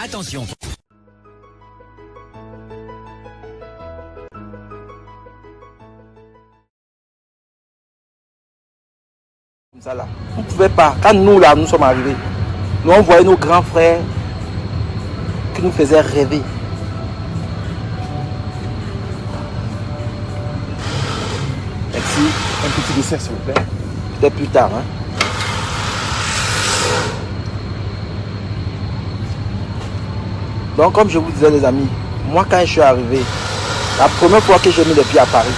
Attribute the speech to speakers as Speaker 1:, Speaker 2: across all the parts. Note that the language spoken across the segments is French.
Speaker 1: Attention.
Speaker 2: Ça là, vous ne pouvez pas. Quand nous là, nous sommes arrivés, nous on voyait nos grands frères qui nous faisaient rêver. Merci.
Speaker 3: Un petit dessert, s'il vous plaît.
Speaker 2: Peut-être plus tard. Hein. Donc, comme je vous disais, les amis, moi, quand je suis arrivé, la première fois que j'ai mis les pieds à Paris,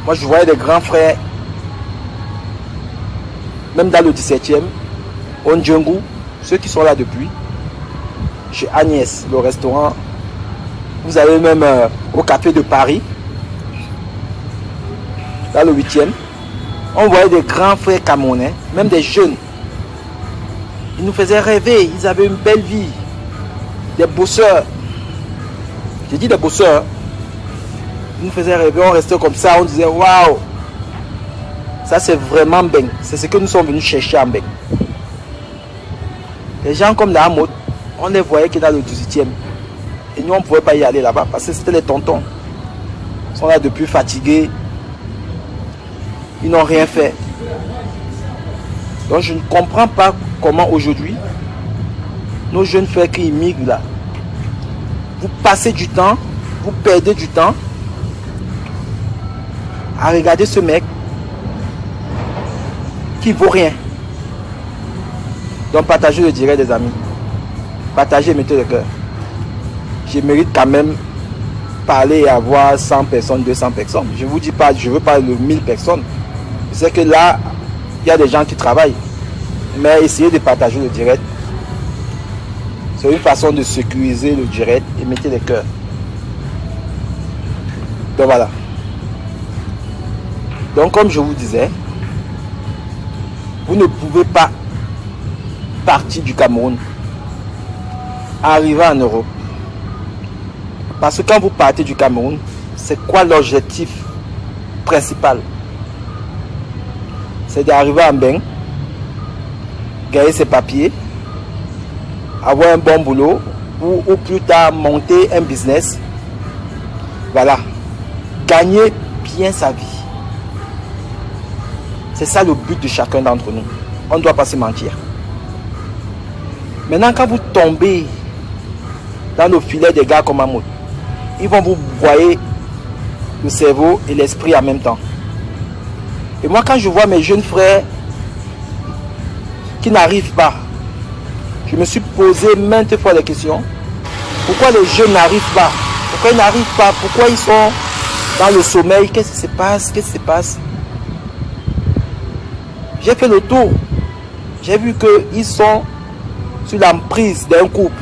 Speaker 2: moi, je voyais des grands frères, même dans le 17e, Ondjungu, ceux qui sont là depuis, chez Agnès, le restaurant. Vous avez même au Café de Paris, dans le 8e, on voyait des grands frères camerounais, même des jeunes. Ils nous faisaient rêver, ils avaient une belle vie, des bosseurs. J'ai dit des bosseurs. Ils nous faisaient rêver, on restait comme ça, on disait waouh, ça c'est vraiment bien. C'est ce que nous sommes venus chercher en Mbeng. Les gens comme la Hamoud, on les voyait qui dans le 18e. Et nous on ne pouvait pas y aller là-bas parce que c'était les tontons. Ils sont là depuis fatigués. Ils n'ont rien fait. Donc je ne comprends pas comment aujourd'hui, nos jeunes frères qui immigrent là, vous passez du temps, vous perdez du temps à regarder ce mec qui vaut rien. Donc partagez le direct des amis. Partagez et mettez le cœur. Je mérite quand même parler et avoir 100 personnes, 200 personnes. Je ne vous dis pas, je ne veux pas de 1000 personnes. Je sais que là, il y a des gens qui travaillent. Mais essayez de partager le direct. C'est une façon de sécuriser le direct et mettez les cœurs. Donc voilà. Donc comme je vous disais, vous ne pouvez pas partir du Cameroun, arriver en Europe. Parce que quand vous partez du Cameroun, c'est quoi l'objectif principal? C'est d'arriver en Mbeng, gagner ses papiers, avoir un bon boulot ou plus tard monter un business. Voilà. Gagner bien sa vie. C'est ça le but de chacun d'entre nous. On ne doit pas se mentir. Maintenant, quand vous tombez dans le filet des gars comme Hamoud, ils vont vous broyer le cerveau et l'esprit en même temps. Et moi, quand je vois mes jeunes frères qui n'arrivent pas, je me suis posé maintes fois la question. Pourquoi les jeunes n'arrivent pas? Pourquoi ils n'arrivent pas? Pourquoi ils sont dans le sommeil? Qu'est-ce qui se passe? Qu'est-ce qui se passe? J'ai fait le tour. J'ai vu qu'ils sont sur l'emprise d'un couple.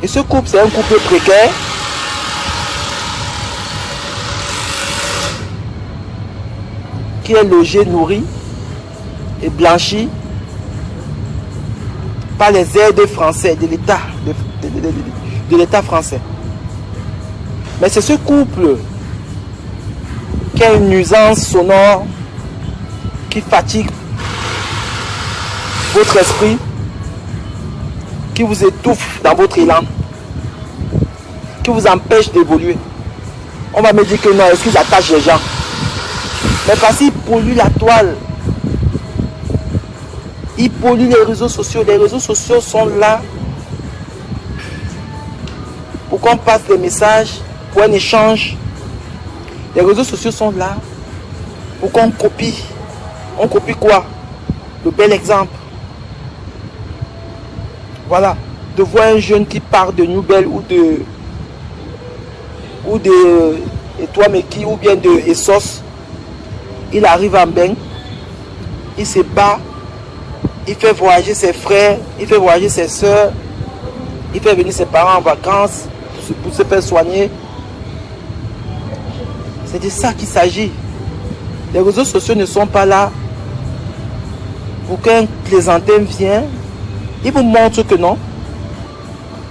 Speaker 2: Et ce couple, c'est un couple précaire. Qui est logé, nourri et blanchi par les aides français de l'État, de l'État français. Mais c'est ce couple qui a une nuisance sonore qui fatigue votre esprit, qui vous étouffe dans votre élan, qui vous empêche d'évoluer. On va me dire que non, est-ce qu'ils attachent les gens? Mais parce qu'ils polluent la toile. Ils polluent les réseaux sociaux. Les réseaux sociaux sont là pour qu'on passe des messages, pour un échange. Les réseaux sociaux sont là pour qu'on copie. On copie quoi? Le bel exemple. Voilà. De voir un jeune qui part de Newbel ou de Etoile-Meki ou bien de Essos. Il arrive en Mbeng, il se bat, il fait voyager ses frères, il fait voyager ses soeurs, il fait venir ses parents en vacances pour se faire soigner. C'est de ça qu'il s'agit. Les réseaux sociaux ne sont pas là pour qu'un plaisantin vienne, il vous montre que non.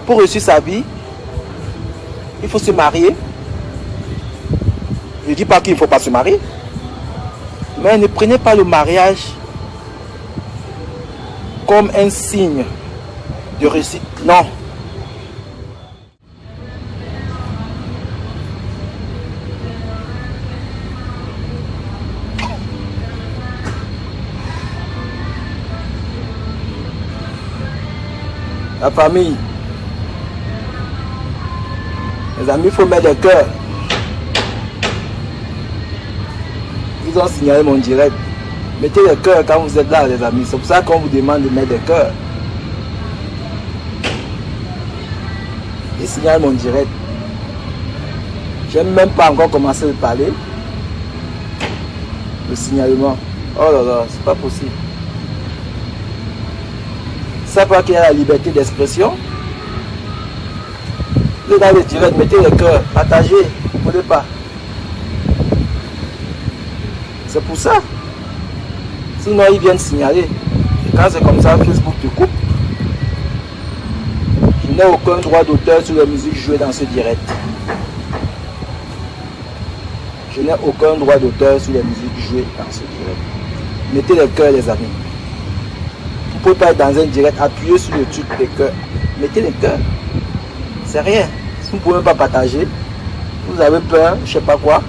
Speaker 2: Pour réussir sa vie, il faut se marier. Je ne dis pas qu'il ne faut pas se marier. Mais ne prenez pas le mariage comme un signe de réussite. Non. La famille, les amis, il faut mettre des cœurs. Ils ont signalé mon direct. Mettez les cœurs quand vous êtes là, les amis. C'est pour ça qu'on vous demande de mettre des cœurs. Ils signalent mon direct. Je n'ai même pas encore commencé à parler. Le signalement. Oh là là, c'est pas possible. Ça pas qu'il y a la liberté d'expression. Vous êtes dans le direct, mettez les cœurs, partagez, ne voulez pas. C'est pour ça. Sinon, ils viennent signaler. Et quand c'est comme ça, Facebook te coupe. Je n'ai aucun droit d'auteur sur les musiques jouées dans ce direct. Je n'ai aucun droit d'auteur sur les musiques jouées dans ce direct. Mettez les cœurs, les amis. Vous ne pouvez pas être dans un direct, appuyez sur le truc des cœurs. Mettez les cœurs. C'est rien. Si vous ne pouvez pas partager, vous avez peur, je ne sais pas quoi,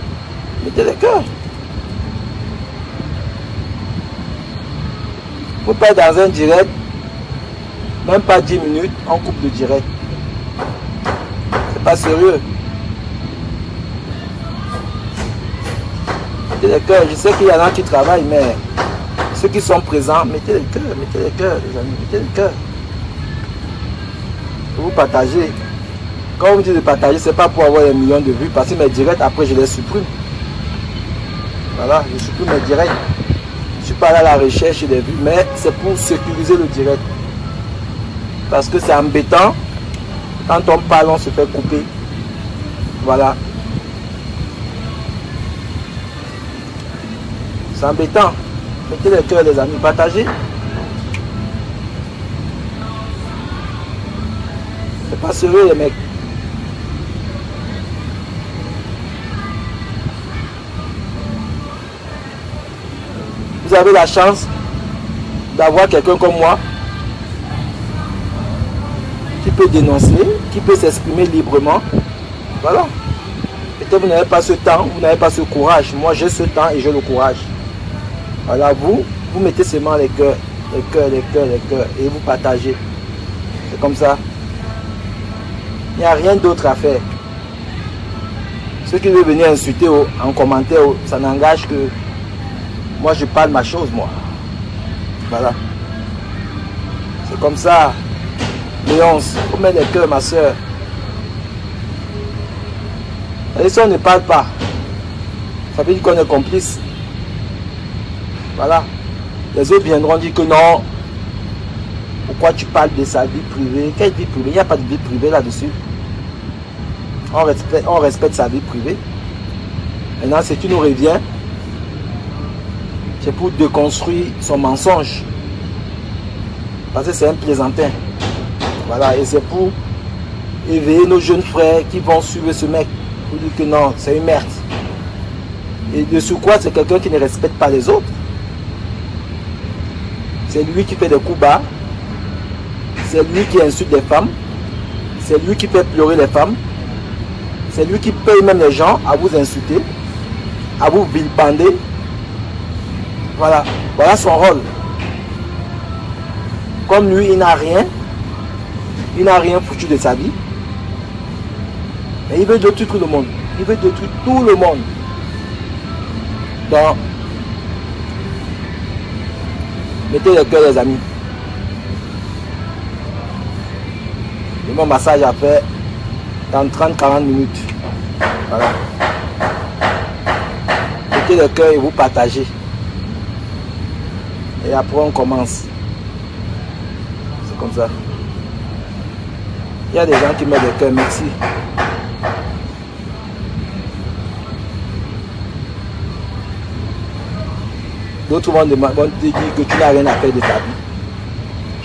Speaker 2: mettez les cœurs. Vous ne pouvez pas être dans un direct, même pas 10 minutes, en coupe de direct. C'est pas sérieux. Mettez les cœurs. Je sais qu'il y en a qui travaillent, mais ceux qui sont présents, mettez les cœurs, les amis, mettez les cœurs. Vous partagez. Quand vous me dites de partager, c'est pas pour avoir des millions de vues, parce que mes directs, après, je les supprime. Voilà, je supprime mes directs. Je ne suis pas là à la recherche des vues, mais c'est pour sécuriser le direct. Parce que c'est embêtant. Quand on parle, on se fait couper. Voilà. C'est embêtant. Mettez les cœurs, les amis, partagez. C'est pas sérieux, les mecs. Vous avez la chance d'avoir quelqu'un comme moi qui peut dénoncer, qui peut s'exprimer librement. Voilà. Peut-être vous n'avez pas ce temps, vous n'avez pas ce courage. Moi, j'ai ce temps et j'ai le courage. Voilà, vous mettez seulement les cœurs, et vous partagez. C'est comme ça. Il n'y a rien d'autre à faire. Ceux qui veulent venir insulter en commentaire, ça n'engage que moi, je parle ma chose, moi. Voilà. C'est comme ça. Léonce, il faut mettre les cœurs, ma soeur. Et si on ne parle pas, ça veut dire qu'on est complice. Voilà. Les autres viendront dire que non. Pourquoi tu parles de sa vie privée? Quelle vie privée? Il n'y a pas de vie privée là-dessus. On respecte sa vie privée. Maintenant, si tu nous reviens, c'est pour déconstruire son mensonge. Parce que c'est un plaisantin. Voilà, et c'est pour éveiller nos jeunes frères qui vont suivre ce mec. Pour dire que non, c'est une merde. Et de ce quoi, c'est quelqu'un qui ne respecte pas les autres. C'est lui qui fait des coups bas. C'est lui qui insulte les femmes. C'est lui qui fait pleurer les femmes. C'est lui qui paye même les gens à vous insulter, à vous vilipender. Voilà, voilà son rôle. Comme lui, il n'a rien foutu de sa vie. Mais il veut détruire tout le monde. Il veut détruire tout le monde. Donc, mettez le cœur, les amis. Et mon massage a fait dans 30-40 minutes. Voilà. Mettez le cœur et vous partagez. Et après on commence. C'est comme ça. Il y a des gens qui mettent le cœur, merci. D'autres vont te dire que tu n'as rien à faire de ta vie.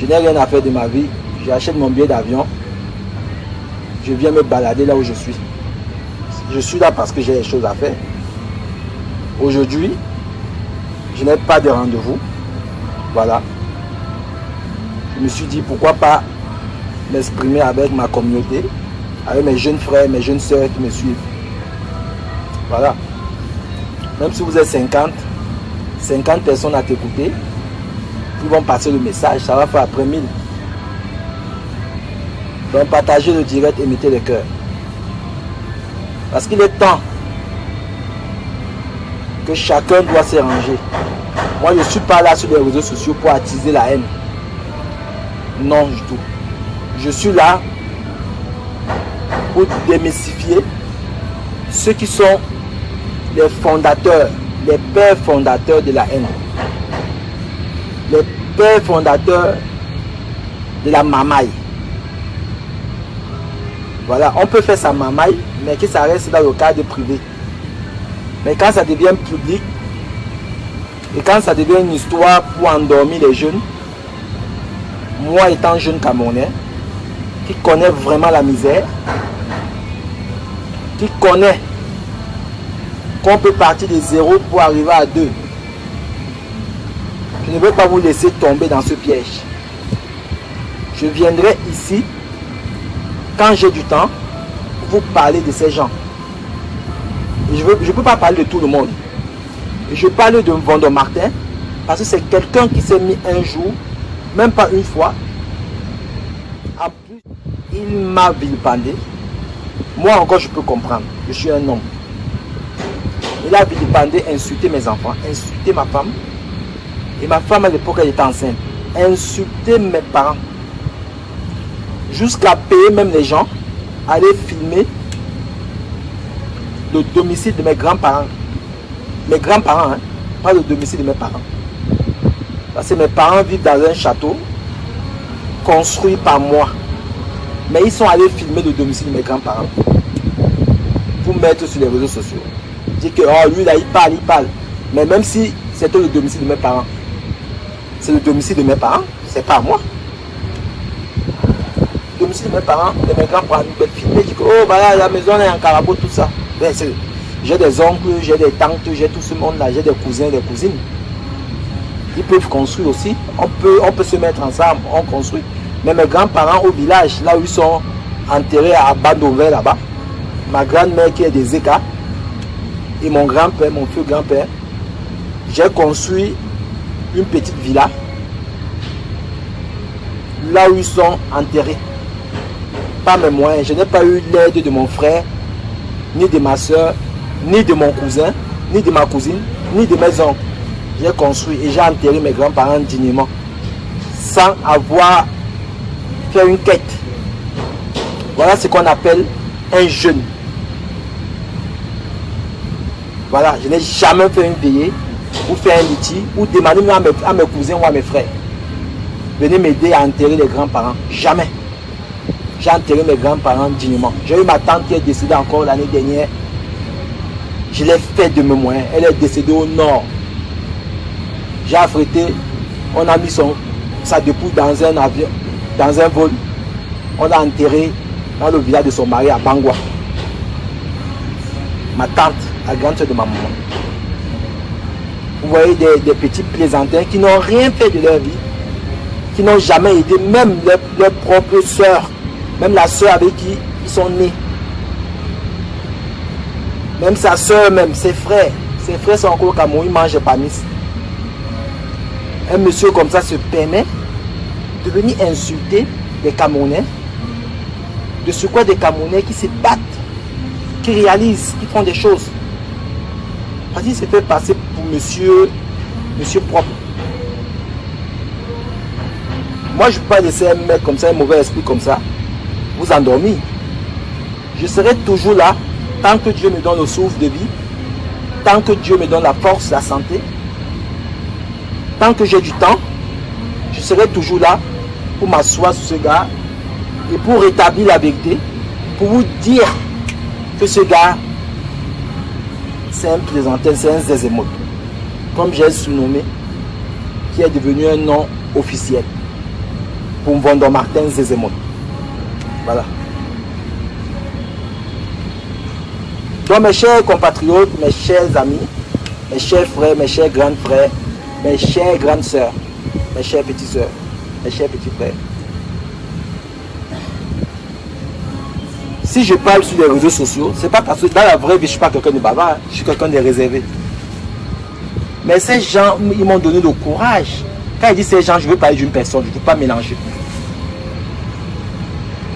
Speaker 2: Je n'ai rien à faire de ma vie. J'achète mon billet d'avion. Je viens me balader là où je suis. Je suis là parce que j'ai des choses à faire. Aujourd'hui, je n'ai pas de rendez-vous. Voilà. je me suis dit pourquoi pas m'exprimer avec ma communauté, avec mes jeunes frères, mes jeunes sœurs qui me suivent. Voilà. Même si vous êtes 50 personnes à t'écouter, ils vont passer le message, ça va faire après 1000. Donc partagez le direct et mettez le cœur. Parce qu'il est temps que chacun doit se ranger. Moi je ne suis pas là sur les réseaux sociaux pour attiser la haine. Non du tout. Je suis là pour démystifier ceux qui sont les fondateurs, les pères fondateurs de la haine. Les pères fondateurs de la mamaille. Voilà, on peut faire sa mamaille, mais que ça reste dans le cadre privé. Mais quand ça devient public, et quand ça devient une histoire pour endormir les jeunes, moi étant jeune Camerounais, qui connaît vraiment la misère, qui connaît qu'on peut partir de 0 pour arriver à 2, je ne veux pas vous laisser tomber dans ce piège. Je viendrai ici, quand j'ai du temps, pour vous parler de ces gens. Et je ne peux pas parler de tout le monde. Et je parle de Vondon Martin, parce que c'est quelqu'un qui s'est mis un jour, même pas une fois. En plus, il m'a vilipendé. Moi encore, je peux comprendre. Je suis un homme. Il a vilipendé, insulté mes enfants, insulté ma femme. Et ma femme, à l'époque, elle était enceinte. Insulté mes parents. Jusqu'à payer même les gens, aller filmer le domicile de mes grands-parents. Mes grands-parents, hein, pas le domicile de mes parents. Parce que mes parents vivent dans un château construit par moi. Mais ils sont allés filmer le domicile de mes grands-parents pour mettre sur les réseaux sociaux. Dire que oh, lui là il parle. Mais même si c'était le domicile de mes parents, c'est le domicile de mes parents, c'est pas moi. Le domicile de mes parents, de mes grands-parents, ils peuvent filmer, dire que oh voilà la maison est en carabo, tout ça. J'ai des oncles, j'ai des tantes, j'ai tout ce monde là, j'ai des cousins, des cousines. Ils peuvent construire aussi. On peut se mettre ensemble, on construit. Mais mes grands-parents au village, là où ils sont enterrés à Bandové là-bas, ma grand-mère qui est des Zeka, et mon grand-père, mon vieux grand-père, j'ai construit une petite villa là où ils sont enterrés. Pas mes moyens. Je n'ai pas eu l'aide de mon frère, ni de ma soeur, ni de mon cousin, ni de ma cousine, ni de mes oncles. J'ai construit et j'ai enterré mes grands-parents dignement, sans avoir fait une quête. Voilà ce qu'on appelle un jeûne. Voilà, je n'ai jamais fait une veillée ou fait un litige ou demander à mes cousins ou à mes frères. Venez m'aider à enterrer les grands-parents. Jamais. J'ai enterré mes grands-parents dignement. J'ai eu ma tante qui est décédée encore l'année dernière. Je l'ai fait de mes moyens. Elle est décédée au nord. J'ai affrété, on a mis sa dépouille dans un avion, dans un vol. On l'a enterré dans le village de son mari à Bangwa. Ma tante, la grande soeur de ma maman. Vous voyez des petits plaisantins qui n'ont rien fait de leur vie, qui n'ont jamais aidé même leur propre soeur, même la soeur avec qui ils sont nés. Même sa soeur, même ses frères sont encore au Cameroun, ils mangent pas mis. Un monsieur comme ça se permet de venir insulter les Camerounais, de ce quoi des Camerounais qui se battent, qui réalisent, qui font des choses. Parce qu'il se fait passer pour monsieur propre. Moi je ne peux pas laisser un mec comme ça, un mauvais esprit comme ça, vous endormir. Je serai toujours là, tant que Dieu me donne le souffle de vie, tant que Dieu me donne la force, la santé, tant que j'ai du temps, je serai toujours là pour m'asseoir sur ce gars et pour rétablir la vérité, pour vous dire que ce gars, c'est un plaisantin, c'est un zézémote, comme j'ai surnommé, qui est devenu un nom officiel pour Vondon Martin Zézémote. Voilà. Donc mes chers compatriotes, mes chers amis, mes chers frères, mes chers grands frères, mes chères grandes sœurs, mes chères petites sœurs, mes chers petits frères. Si je parle sur les réseaux sociaux, c'est pas parce que dans la vraie vie, je ne suis pas quelqu'un de bavard, je suis quelqu'un de réservé. Mais ces gens, ils m'ont donné le courage. Quand ils disent ces gens, je veux parler d'une personne, je ne veux pas mélanger.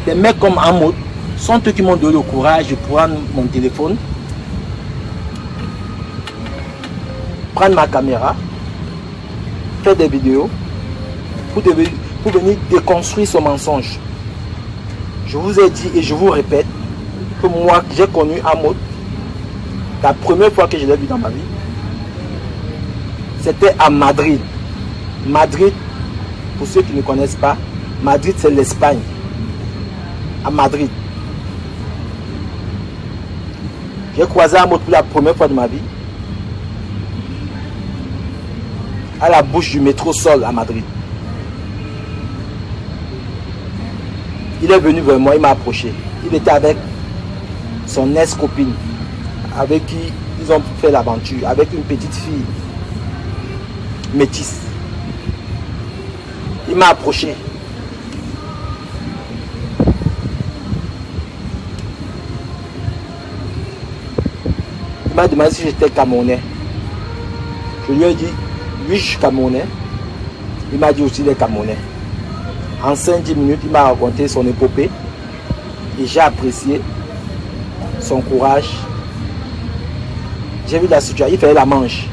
Speaker 2: Des mecs comme Ahmad sont eux qui m'ont donné le courage de prendre mon téléphone, prendre ma caméra, faire des vidéos pour venir déconstruire ce mensonge. Je vous ai dit et je vous répète que moi, j'ai connu Ahmad. La première fois que je l'ai vu dans ma vie, c'était à Madrid. Madrid, pour ceux qui ne connaissent pas, Madrid c'est l'Espagne. À Madrid. J'ai croisé Ahmad pour la première fois de ma vie à la bouche du métro Sol à Madrid. Il est venu vers moi, il m'a approché. Il était avec son ex-copine, avec qui ils ont fait l'aventure, avec une petite fille métisse. Il m'a approché. Il m'a demandé si j'étais Camerounais. Je lui ai dit, oui, je suis Camerounais. Il m'a dit aussi qu'il est Camerounais. En 5-10 minutes, il m'a raconté son épopée et j'ai apprécié son courage. J'ai vu la situation, il fallait la manche.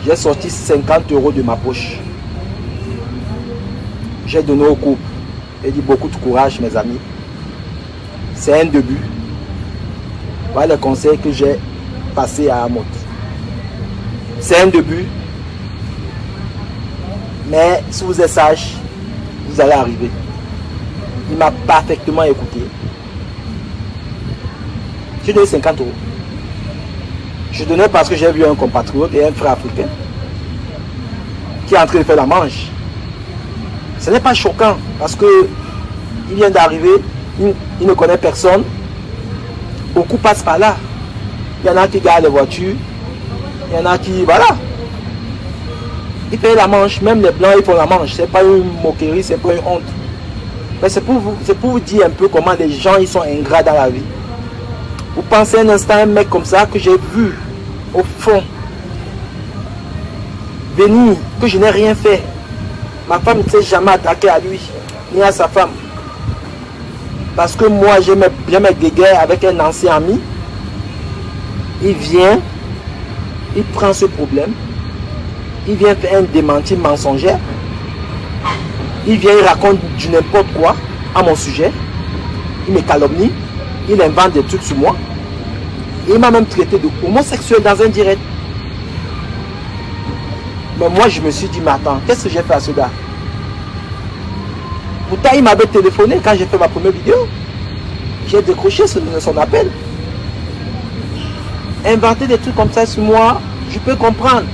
Speaker 2: J'ai sorti 50 € de ma poche. J'ai donné au couple. J'ai dit beaucoup de courage, mes amis. C'est un début. Voilà les conseils que j'ai passés à Ahmad. C'est un début. Mais si vous êtes sage, vous allez arriver. Il m'a parfaitement écouté. J'ai donné 50 €. Je donnais parce que j'ai vu un compatriote et un frère africain qui est en train de faire la manche. Ce n'est pas choquant parce que il vient d'arriver, il ne connaît personne. Beaucoup passent par là. Il y en a qui gardent les voitures. Il y en a qui, voilà. Ils payent la manche, même les blancs ils font la manche. C'est pas une moquerie, c'est pas une honte. Mais c'est pour vous dire un peu comment les gens ils sont ingrats dans la vie. Vous pensez un instant un mec comme ça que j'ai vu au fond venir, que je n'ai rien fait. Ma femme ne s'est jamais attaquée à lui, ni à sa femme. Parce que moi j'ai mes guéguerres avec un ancien ami. Il vient, il prend ce problème. Il vient faire un démenti mensonger. Il vient, il raconte du n'importe quoi à mon sujet. Il me calomnie. Il invente des trucs sur moi. Et il m'a même traité de homosexuel dans un direct. Mais moi, je me suis dit, mais attends, qu'est-ce que j'ai fait à ce gars? Pourtant, il m'avait téléphoné quand j'ai fait ma première vidéo. J'ai décroché son appel. Inventer des trucs comme ça sur moi, je peux comprendre.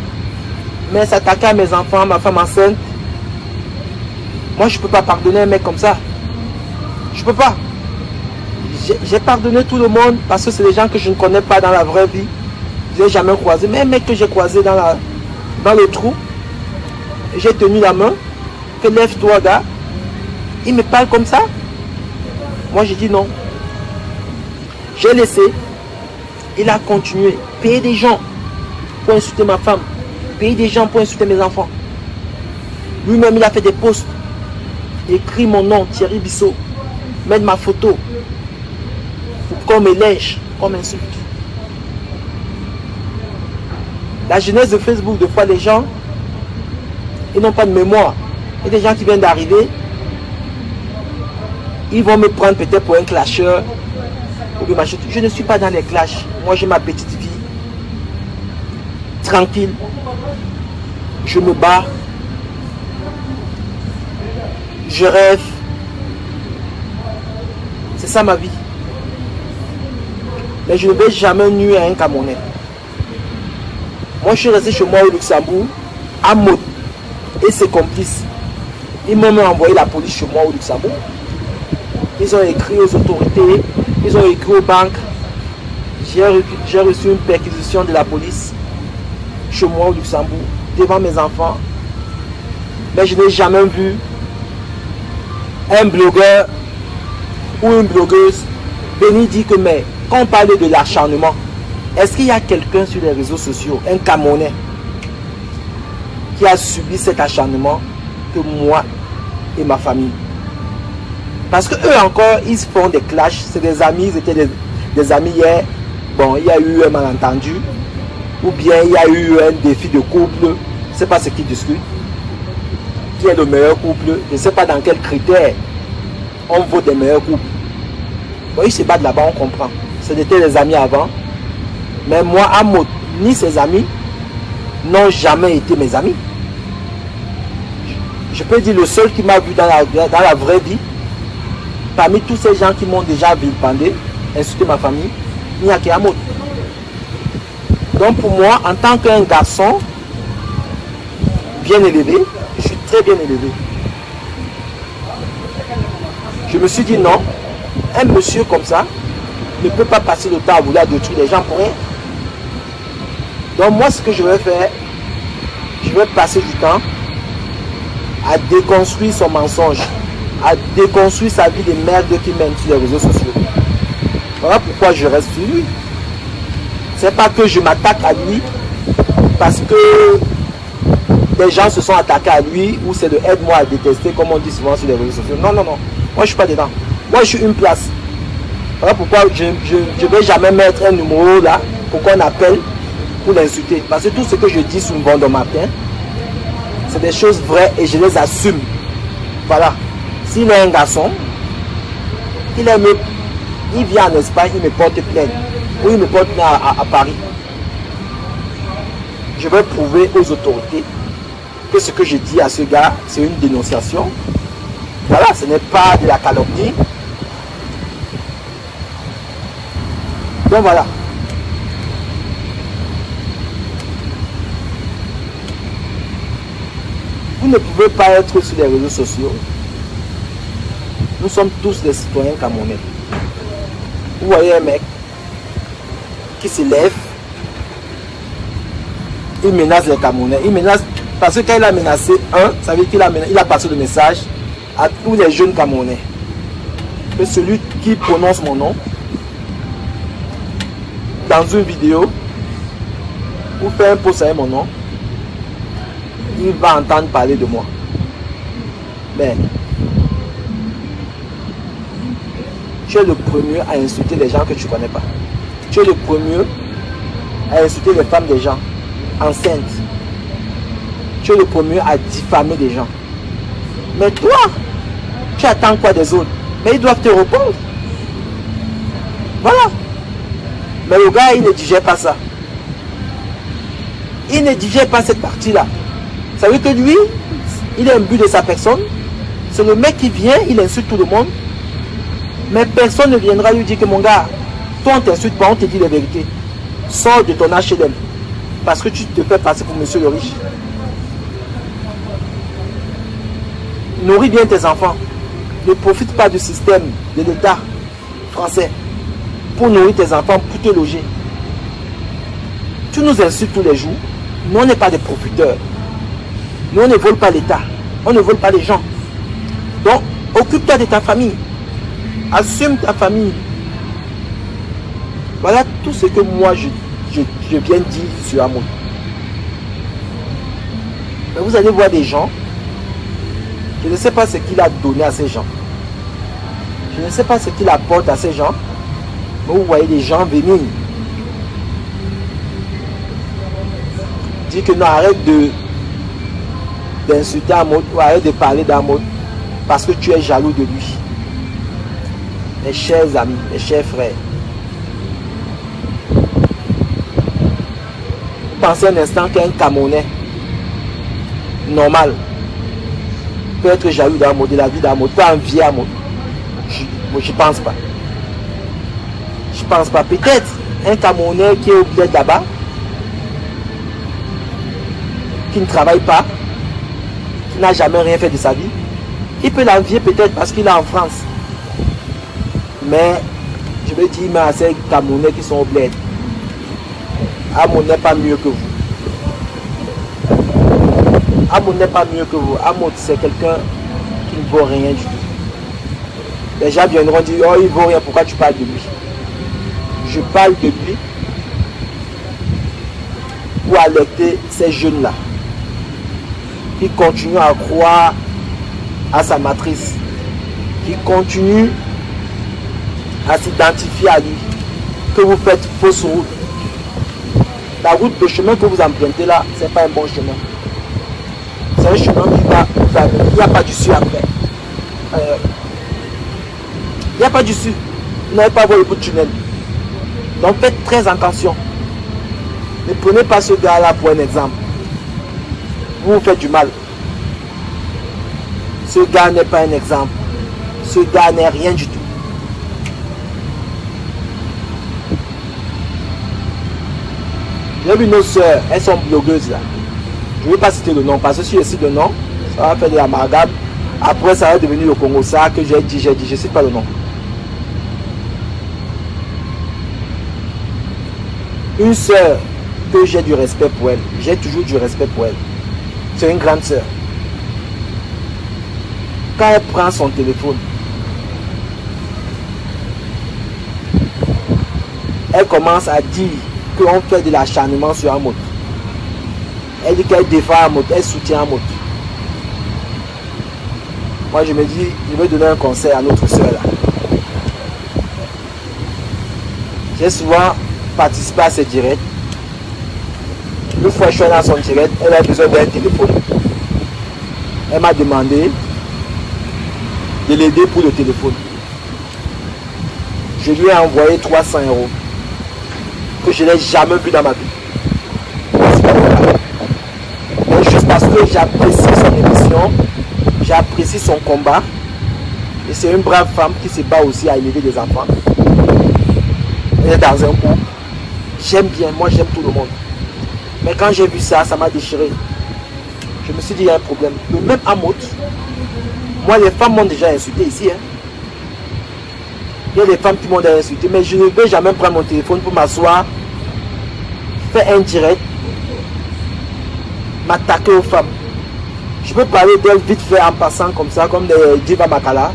Speaker 2: Mais s'attaquer à mes enfants, ma femme enceinte, moi je ne peux pas pardonner un mec comme ça. Je ne peux pas. J'ai pardonné tout le monde parce que c'est des gens que je ne connais pas dans la vraie vie. Je n'ai jamais croisé. Mais un mec que j'ai croisé dans le trou, j'ai tenu la main, que lève-toi gars. Il me parle comme ça. Moi j'ai dit non. J'ai laissé. Il a continué. Payer des gens pour insulter ma femme. Payer des gens pour insulter mes enfants. Lui-même, il a fait des posts. Écrit mon nom, Thierry Bissot. Mettre ma photo. Pour qu'on me lèche, qu'on m'insulte. La jeunesse de Facebook, des fois, les gens, ils n'ont pas de mémoire. Il y a des gens qui viennent d'arriver. Ils vont me prendre peut-être pour un clasheur. Je ne suis pas dans les clashs. Moi, j'ai ma petite vie. Tranquille. Je me bats. Je rêve. C'est ça ma vie. Mais je ne vais jamais nuire à un Camerounais. Moi, je suis resté chez moi au Luxembourg, à Maud et ses complices. Ils m'ont même envoyé la police chez moi au Luxembourg. Ils ont écrit aux autorités, ils ont écrit aux banques. J'ai reçu une perquisition de la police chez moi au Luxembourg, devant mes enfants. Mais je n'ai jamais vu un blogueur ou une blogueuse venir dire que, mais quand on parle de l'acharnement, est-ce qu'il y a quelqu'un sur les réseaux sociaux, un Camerounais, qui a subi cet acharnement que moi et ma famille? Parce que eux encore, ils se font des clashs, c'est des amis, ils étaient des amis hier. Bon, il y a eu un malentendu, ou bien il y a eu un défi de couple, je ne sais pas ce qu'ils discutent. Qui est le meilleur couple? Je ne sais pas dans quels critères on vote des meilleurs couples. Bon, ils se battent là-bas, on comprend. C'était des amis avant. Mais moi, Amod, ni ses amis n'ont jamais été mes amis. Je peux dire le seul qui m'a vu dans la vraie vie, parmi tous ces gens qui m'ont déjà vilipendé, insulté ma famille, il n'y a qu'Amod. Donc pour moi, en tant qu'un garçon bien élevé, je suis très bien élevé. Je me suis dit non, un monsieur comme ça ne peut pas passer le temps à vouloir détruire les gens pour rien. Donc moi, ce que je vais faire, je vais passer du temps à déconstruire son mensonge, à déconstruire sa vie de merde qui mène sur les réseaux sociaux. Voilà pourquoi je reste sur lui. C'est pas que je m'attaque à lui parce que des gens se sont attaqués à lui ou c'est de aide-moi à détester comme on dit souvent sur les réseaux sociaux. Non, non, non. Moi, je suis pas dedans. Moi, je suis une place. Voilà pourquoi je ne vais jamais mettre un numéro là pour qu'on appelle pour l'insulter. Parce que tout ce que je dis sur Vendôme Matin, c'est des choses vraies et je les assume. Voilà. S'il est un garçon, il vient en Espagne, il me porte plainte. Ou il me porte plainte à Paris. Je vais prouver aux autorités que ce que je dis à ce gars, c'est une dénonciation. Voilà, ce n'est pas de la calomnie. Donc voilà. Vous ne pouvez pas être sur les réseaux sociaux. Nous sommes tous des citoyens camerounais. Vous voyez un mec qui se lève, il menace les Camerounais. Il menace parce que quand il a menacé un, ça veut dire qu'il a passé le message à tous les jeunes Camerounais. Que celui qui prononce mon nom dans une vidéo ou fait un post avec mon nom, il va entendre parler de moi. Mais tu es le premier à insulter les gens que tu ne connais pas. Tu es le premier à insulter les femmes des gens enceintes. Tu es le premier à diffamer des gens. Mais toi, tu attends quoi des autres? Mais ils doivent te répondre. Voilà. Mais le gars, il ne digère pas ça. Il ne digère pas cette partie-là. Ça veut dire que lui, il est imbu de sa personne. C'est le mec qui vient, il insulte tout le monde. Mais personne ne viendra lui dire que mon gars, toi on t'insulte pas, on te dit la vérité. Sors de ton HLM. Parce que tu te fais passer pour monsieur le riche. Nourris bien tes enfants. Ne profite pas du système de l'État français pour nourrir tes enfants, pour te loger. Tu nous insultes tous les jours. Nous, on n'est pas des profiteurs. Nous, on ne vole pas l'État. On ne vole pas les gens. Donc, occupe-toi de ta famille. Assume ta famille. Voilà tout ce que moi, je viens dire sur Amod. Mais vous allez voir des gens. Je ne sais pas ce qu'il a donné à ces gens. Je ne sais pas ce qu'il apporte à ces gens. Mais vous voyez des gens venir. Dire que non, arrête d'insulter Amod ou arrête de parler d'Amod parce que tu es jaloux de lui. Mes chers amis, mes chers frères, pensez un instant qu'un Camerounais normal peut être jaloux d'Amod, de la vie d'Amod, peut envier Amod. Je ne pense pas. Je ne pense pas. Peut-être un Camerounais qui est au bled là-bas, qui ne travaille pas, qui n'a jamais rien fait de sa vie, il peut l'envier peut-être parce qu'il est en France. Mais je veux dire, mais à ces Camerounais qui sont au bled, Amod n'est pas mieux que vous. Amoud n'est pas mieux que vous. Amoud, c'est quelqu'un qui ne vaut rien du tout. Les gens viendront dire, oh, il ne vaut rien, pourquoi tu parles de lui? Je parle de lui pour alerter ces jeunes-là qui continuent à croire à sa matrice, qui continuent à s'identifier à lui, que vous faites fausse route. La route de chemin que vous empruntez là, ce n'est pas un bon chemin. C'est un chemin qui va vous amener. Il n'y a pas d'issue après. Il n'y a pas d'issue. Vous n'avez pas voir le bout de tunnel. Donc faites très attention. Ne prenez pas ce gars-là pour un exemple. Vous vous faites du mal. Ce gars n'est pas un exemple. Ce gars n'est rien du tout. J'ai vu nos soeurs, elles sont blogueuses là. Je ne vais pas citer le nom parce que si je cite le nom, ça va faire de l'amalgame. Après, ça va devenir le Congo. Ça que j'ai dit, je ne cite pas le nom. Une soeur que j'ai du respect pour elle, j'ai toujours du respect pour elle. C'est une grande soeur. Quand elle prend son téléphone, elle commence à dire qu'on fait de l'acharnement sur un mot. Elle dit qu'elle défend un mot, elle soutient un mot. Moi je me dis, je vais donner un conseil à notre soeur là. J'ai souvent participé à ces directs. Une fois je suis dans son direct, elle a besoin d'un téléphone. Elle m'a demandé de l'aider pour le téléphone. Je lui ai envoyé 300 € que je n'ai jamais vu dans ma vie. Mais juste parce que j'apprécie son émission, j'apprécie son combat, et c'est une brave femme qui se bat aussi à élever des enfants. Elle est dans un groupe. J'aime bien, moi j'aime tout le monde. Mais quand j'ai vu ça, ça m'a déchiré. Je me suis dit, il y a un problème. Le même Amoud, moi les femmes m'ont déjà insulté ici. Il y a des femmes qui m'ont déjà insulté, mais je ne vais jamais prendre mon téléphone pour m'asseoir, faire un direct, m'attaquer aux femmes. Je peux parler d'elles vite fait en passant comme ça, comme des Diva Makala,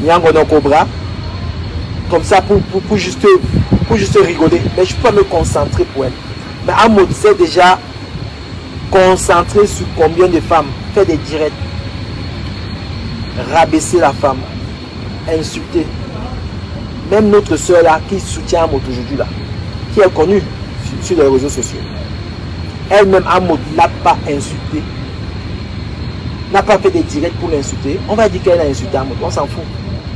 Speaker 2: Nyangono Cobra, comme ça pour juste rigoler. Mais je peux pas me concentrer pour elle. Mais Amoud s'est déjà concentré sur combien de femmes, faire des directs, rabaisser la femme, insulter. Même notre soeur là qui soutient Amoud aujourd'hui là, qui est connue sur les réseaux sociaux, elle-même Amoud n'a pas insulté, n'a pas fait des directs pour l'insulter. On va dire qu'elle a insulté Amoud, on s'en fout.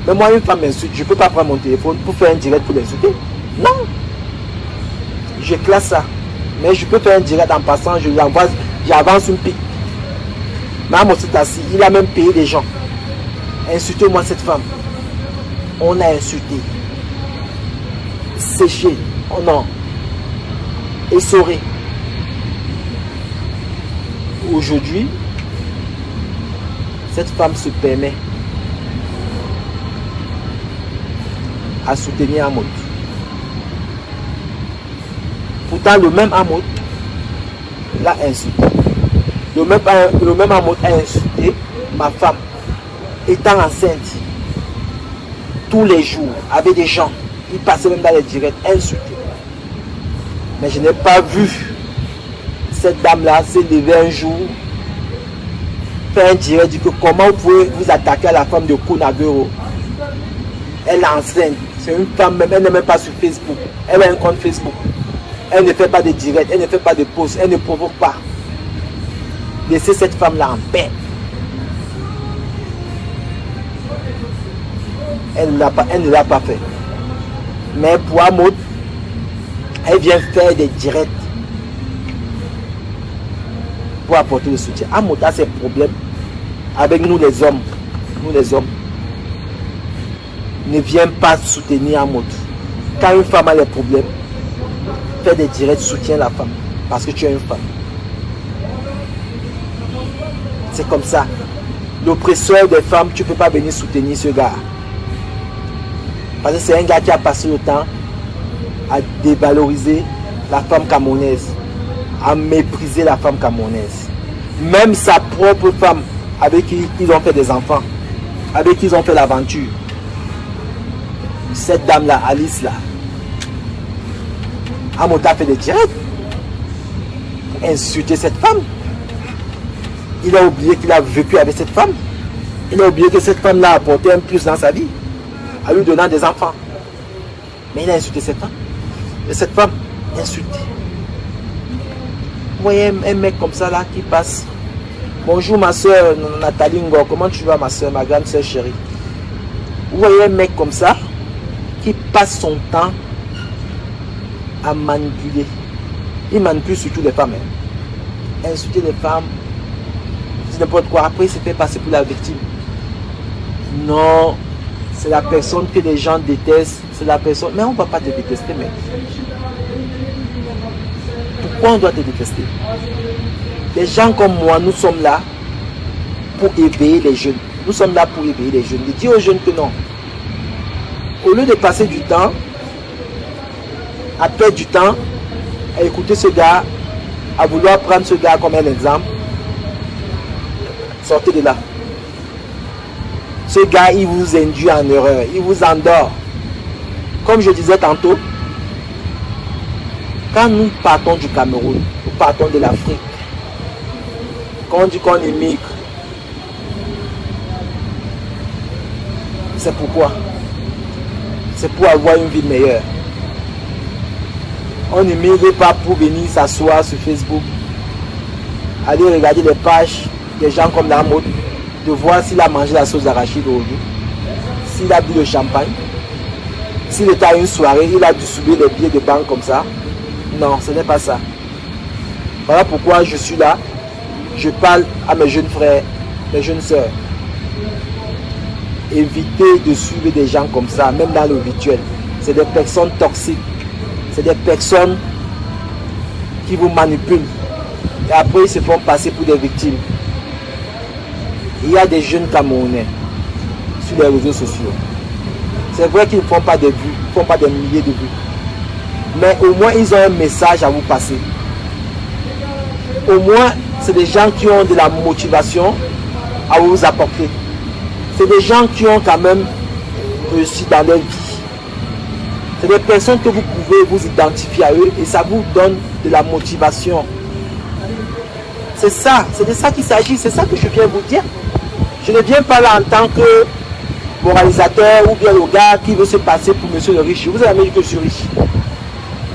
Speaker 2: Mais moi une femme m'insulte, je ne peux pas prendre mon téléphone pour faire un direct pour l'insulter. Non, je classe ça. Mais je peux faire un direct en passant, j'avance une pique. Mais Amoud s'est assis, il a même payé des gens. Insultez-moi cette femme. On a insulté, séché, on a essoré. Aujourd'hui, cette femme se permet à soutenir Amoud. Pourtant, le même Amoud l'a insulté. Le même Amoud a insulté ma femme, étant enceinte. Tous les jours, avec des gens, ils passaient même dans les directs, insultés. Mais je n'ai pas vu cette dame-là se lever un jour, faire un direct, dire que comment vous pouvez vous attaquer à la femme de Kunagero. Elle est enceinte, c'est une femme même, elle n'est même pas sur Facebook, elle a un compte Facebook. Elle ne fait pas de direct, elle ne fait pas de posts, elle ne provoque pas. Laissez cette femme-là en paix. Elle ne l'a pas fait. Mais pour Amoud, elle vient faire des directs pour apporter le soutien. Amoud a ses problèmes avec nous les hommes. Nous les hommes. Ne viens pas soutenir Amoud. Quand une femme a des problèmes, fais des directs, soutiens la femme. Parce que tu es une femme. C'est comme ça. L'oppresseur des femmes, tu ne peux pas venir soutenir ce gars. Parce que c'est un gars qui a passé le temps à dévaloriser la femme camerounaise, à mépriser la femme camerounaise. Même sa propre femme, avec qui ils ont fait des enfants, avec qui ils ont fait l'aventure. Cette dame-là, Alice, là, Amota fait des directs. Insulter cette femme. Il a oublié qu'il a vécu avec cette femme. Il a oublié que cette femme l'a apporté un plus dans sa vie, en lui donnant des enfants. Mais il a insulté cette femme. Et cette femme, insultée. Vous voyez un mec comme ça là qui passe. Bonjour ma soeur Nathalie Ngo, comment tu vas ma soeur, ma grande soeur chérie. Vous voyez un mec comme ça qui passe son temps à manipuler. Il manipule surtout les femmes. Insulter les femmes, c'est n'importe quoi. Après il se fait passer pour la victime. Non, c'est la personne que les gens détestent. C'est la personne. Mais on ne va pas te détester, mec. Pourquoi on doit te détester? Les gens comme moi, nous sommes là pour éveiller les jeunes. Nous sommes là pour éveiller les jeunes. De dire aux jeunes que non. Au lieu de passer du temps à perdre du temps à écouter ce gars, à vouloir prendre ce gars comme un exemple, sortez de là. Ce gars, il vous induit en erreur, il vous endort. Comme je disais tantôt, quand nous partons du Cameroun, nous partons de l'Afrique, quand on dit qu'on émigre, c'est pourquoi? C'est pour avoir une vie meilleure. On n'émigre pas pour venir s'asseoir sur Facebook, aller regarder les pages des gens comme la mode, de voir s'il a mangé la sauce d'arachide aujourd'hui, s'il a bu le champagne, s'il était à une soirée, il a dû subir les billets de banque comme ça. Non, ce n'est pas ça. Voilà pourquoi je suis là. Je parle à mes jeunes frères, mes jeunes sœurs. Évitez de suivre des gens comme ça, même dans le virtuel. C'est des personnes toxiques. C'est des personnes qui vous manipulent. Et après, ils se font passer pour des victimes. Il y a des jeunes Camerounais sur les réseaux sociaux. C'est vrai qu'ils ne font pas des vues, ils ne font pas des milliers de vues. Mais au moins, ils ont un message à vous passer. Au moins, c'est des gens qui ont de la motivation à vous apporter. C'est des gens qui ont quand même réussi dans leur vie. C'est des personnes que vous pouvez vous identifier à eux et ça vous donne de la motivation. C'est ça, c'est de ça qu'il s'agit, c'est ça que je viens vous dire. Je ne viens pas là en tant que moralisateur ou bien le gars qui veut se passer pour monsieur le riche. Vous avez dit que je suis riche.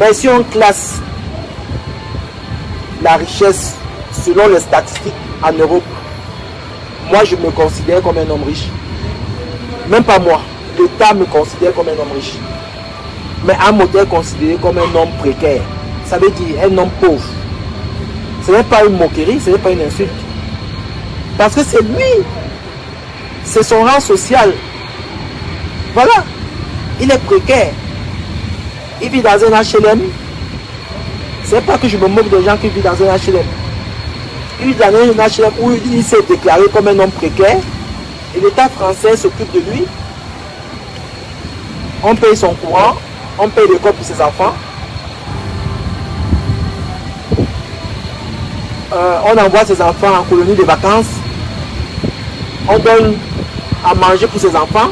Speaker 2: Mais si on classe la richesse selon les statistiques en Europe, moi je me considère comme un homme riche. Même pas moi, l'État me considère comme un homme riche. Mais Amota est considéré comme un homme précaire. Ça veut dire un homme pauvre. Ce n'est pas une moquerie, ce n'est pas une insulte. Parce que c'est lui. C'est son rang social. Voilà. Il est précaire. Il vit dans un HLM. Ce n'est pas que je me moque des gens qui vivent dans un HLM. Il vit dans un HLM où il s'est déclaré comme un homme précaire. Et l'État français s'occupe de lui. On paye son courant. On paye l'école pour ses enfants. On envoie ses enfants en colonie de vacances. On donne à manger pour ses enfants.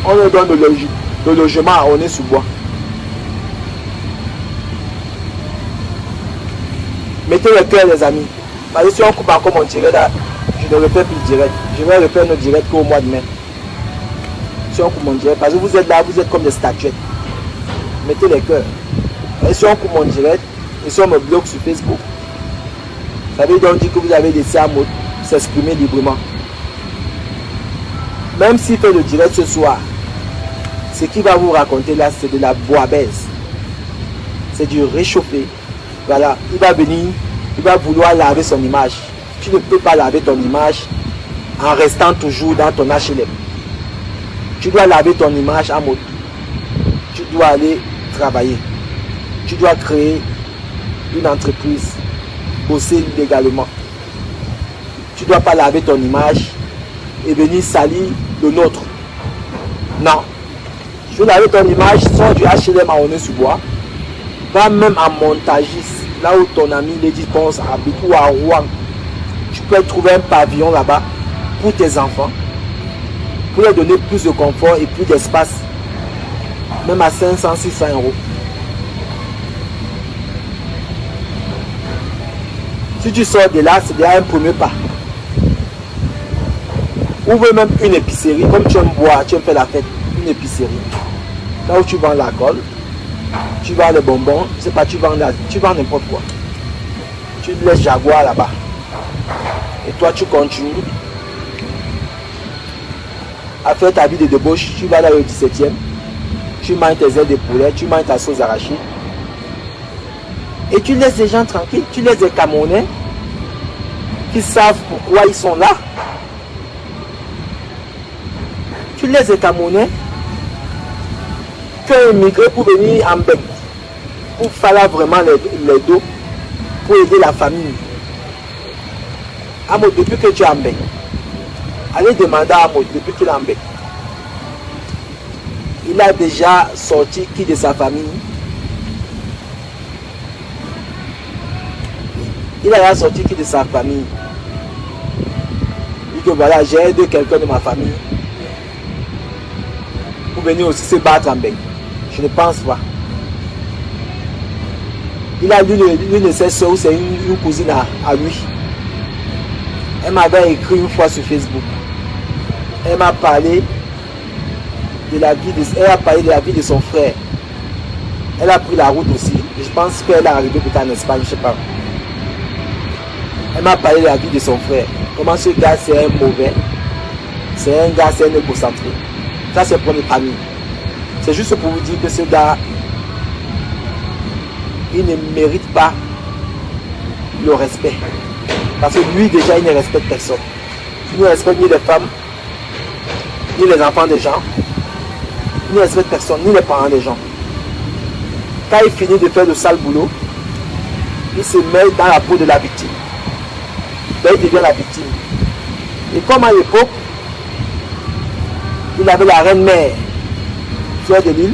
Speaker 2: On leur donne le logement à Aulnay-sous-Bois. Mettez le cœur, les amis. Parce que si on coupe encore mon direct, là, je ne refais plus le direct. Je vais refaire notre direct qu'au mois de mai. Si on coupe mon direct, parce que vous êtes là, vous êtes comme des statuettes. Mettez les cœurs. Et si on coupe mon direct, et si on me bloque sur Facebook, ça veut donc dire que vous avez laissé à s'exprimer librement. Même s'il fait le direct ce soir, ce qu'il va vous raconter là, c'est de la boibaise. C'est du réchauffé. Voilà, il va venir, il va vouloir laver son image. Tu ne peux pas laver ton image en restant toujours dans ton HLM. Tu dois laver ton image en mode. Tu dois aller travailler. Tu dois créer une entreprise, bosser légalement. Tu ne dois pas laver ton image et venir salir le nôtre. Non. Tu veux laver ton image, sors du HLM à Aulnay-sous-Bois. Va même à Montagis, là où ton ami Lady Ponce habite, ou à Rouen, tu peux trouver un pavillon là-bas pour tes enfants, pour leur donner plus de confort et plus d'espace, même à 500, 600 euros. Si tu sors de là, c'est déjà un premier pas. Ouvre même une épicerie, comme tu aimes boire, tu aimes faire la fête, une épicerie. Là où tu vends l'alcool, tu vends les bonbons, je sais pas, tu vends n'importe quoi. Tu laisses Jaguar là-bas. Et toi, tu continues à faire ta vie de débauche. Tu vas là au 17e, tu manges tes ailes de poulet, tu manges ta sauce arrachée. Et tu laisses les gens tranquilles, tu laisses les Camerounais qui savent pourquoi ils sont là. Tu laisses les Camerounais qui ont immigré pour venir en Bec, pour faire vraiment les dos, pour aider la famille. Amo, depuis que tu es en Bec, allez demander à Amo, depuis qu'il est en Bec, il a déjà sorti qui de sa famille? Il a déjà sorti qui de sa famille? Il dit que voilà, j'ai aidé quelqu'un de ma famille pour venir aussi se battre en Bec. Je ne pense pas. Il a l'une de ses soeurs, c'est une cousine à lui. Elle m'avait écrit une fois sur Facebook. Elle m'a parlé de la vie de son frère. Elle a pris la route aussi. Je pense qu'elle est arrivée peut-être en Espagne, je ne sais pas. Elle m'a parlé de la vie de son frère. Comment ce gars c'est un mauvais. C'est un gars, c'est un égocentré. Ça c'est pour les familles. C'est juste pour vous dire que ce gars, il ne mérite pas le respect. Parce que lui déjà il ne respecte personne. Il ne respecte ni les femmes, ni les enfants des gens. Il ne respecte personne, ni les parents des gens. Quand il finit de faire le sale boulot, il se met dans la peau de la victime. Donc il devient la victime. Et comme à l'époque, il avait la reine mère, Fleur de Lille,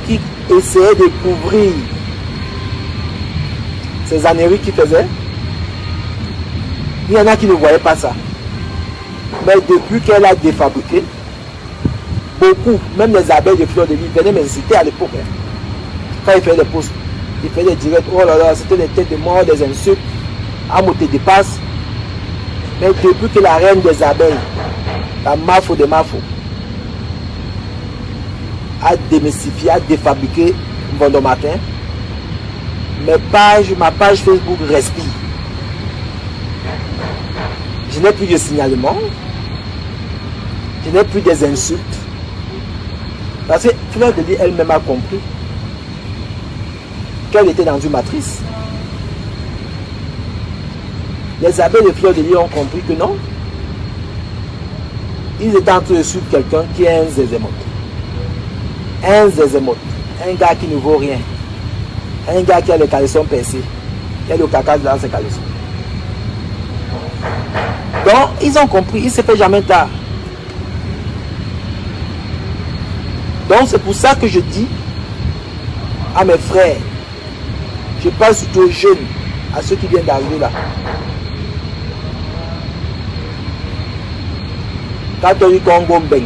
Speaker 2: qui essayait de couvrir ces âneries qu'il faisait. Il y en a qui ne voyaient pas ça. Mais depuis qu'elle a défabriqué, beaucoup, même les abeilles de Fleur de Lille, venaient m'insulter à l'époque. Quand il faisait des posts, il faisait des directs, oh là là, c'était des têtes de mort, des insultes. Amo te dépasse. Mais depuis que la reine des abeilles, la Mafo de Mafo, a démystifié, a défabriqué Vendôme-Matin, ma page Facebook respire. Je n'ai plus de signalement, je n'ai plus des insultes. Parce que Fleur de Lille elle-même a compris qu'elle était dans une matrice. Les abeilles de Fleur de Lille ont compris que non. Ils étaient en train de suivre quelqu'un qui est un zézémote. Un zézémote. Un gars qui ne vaut rien. Un gars qui a les caleçons percés. Qui a le caca dans ses caleçons. Donc, ils ont compris. Il ne se fait jamais tard. Donc, c'est pour ça que je dis à mes frères, je parle surtout aux jeunes, à ceux qui viennent d'arriver là. Catholique Congo Mbeng.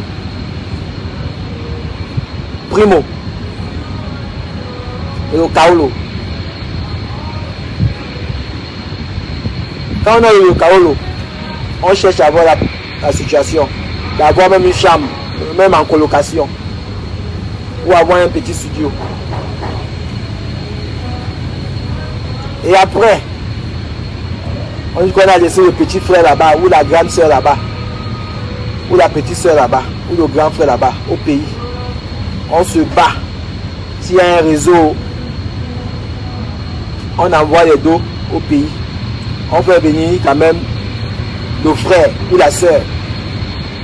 Speaker 2: Primo. Et le Kaolo. Quand on a eu le Kaolo, on cherche à voir la situation. D'avoir même une chambre, même en colocation. Ou avoir un petit studio. Et après, on dit qu'on a laissé le petit frère là-bas, ou la grande soeur là-bas, ou la petite soeur là-bas, ou le grand frère là-bas, au pays. On se bat. S'il y a un réseau, on envoie les dos au pays. On fait venir quand même le frère ou la soeur.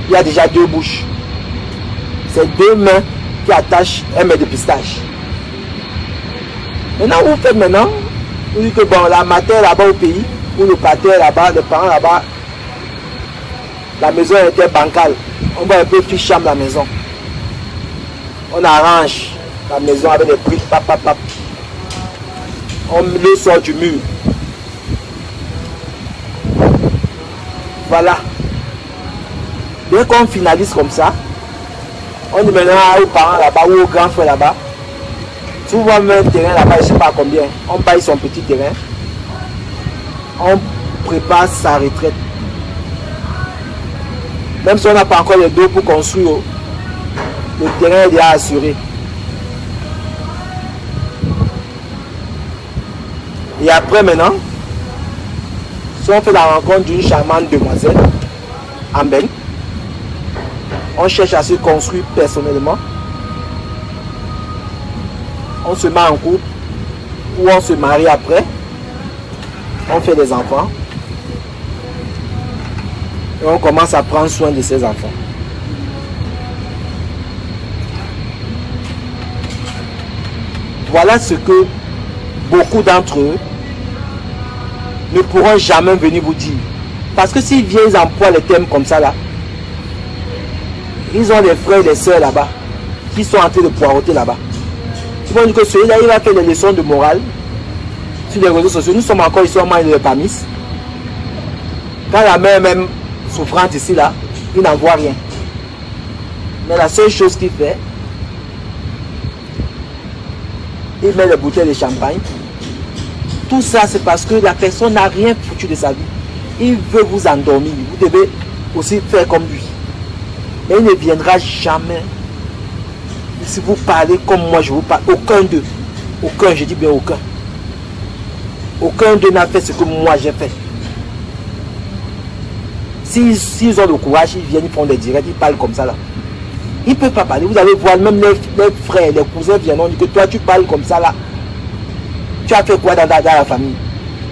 Speaker 2: Il y a déjà deux bouches. C'est deux mains qui attachent un mètre de pistache. Maintenant, vous faites maintenant, vous dites que bon, la mater là-bas au pays, ou le pater là-bas, les parents là-bas, la maison était bancale. On va un peu ficham la maison. On arrange la maison avec des briques, pap. On le sort du mur. Voilà. Dès qu'on finalise comme ça, on dit maintenant aux parents là-bas ou aux grands frères là-bas, tu vois même un terrain là-bas, je ne sais pas combien, on paye son petit terrain, on prépare sa retraite. Même si on n'a pas encore les dos pour construire, le terrain est déjà assuré. Et après maintenant, si on fait la rencontre d'une charmante demoiselle en Ben, on cherche à se construire personnellement, on se met en couple ou on se marie après, on fait des enfants et on commence à prendre soin de ses enfants. Voilà ce que beaucoup d'entre eux ne pourront jamais venir vous dire. Parce que s'ils viennent, ils emploient les thèmes comme ça là. Ils ont des frères et des sœurs là-bas qui sont en train de poireauter là-bas. Ils vont dire que celui-là, il va faire des leçons de morale sur les réseaux sociaux. Nous sommes encore ici, on mange de pamis. Quand la mère même souffrante ici là, il n'en voit rien. Mais la seule chose qu'il fait, il met les bouteilles de champagne. Tout ça, c'est parce que la personne n'a rien foutu de sa vie. Il veut vous endormir. Vous devez aussi faire comme lui. Mais il ne viendra jamais. Si vous parlez comme moi, je vous parle. Aucun d'eux. Aucun, je dis bien aucun. Aucun d'eux n'a fait ce que moi j'ai fait. S'ils ont le courage, ils viennent, ils font des directs, ils parlent comme ça là. Ils ne peuvent pas parler. Vous allez voir, même les frères, les cousins viennent, on dit que toi tu parles comme ça là. Tu as fait quoi dans la famille?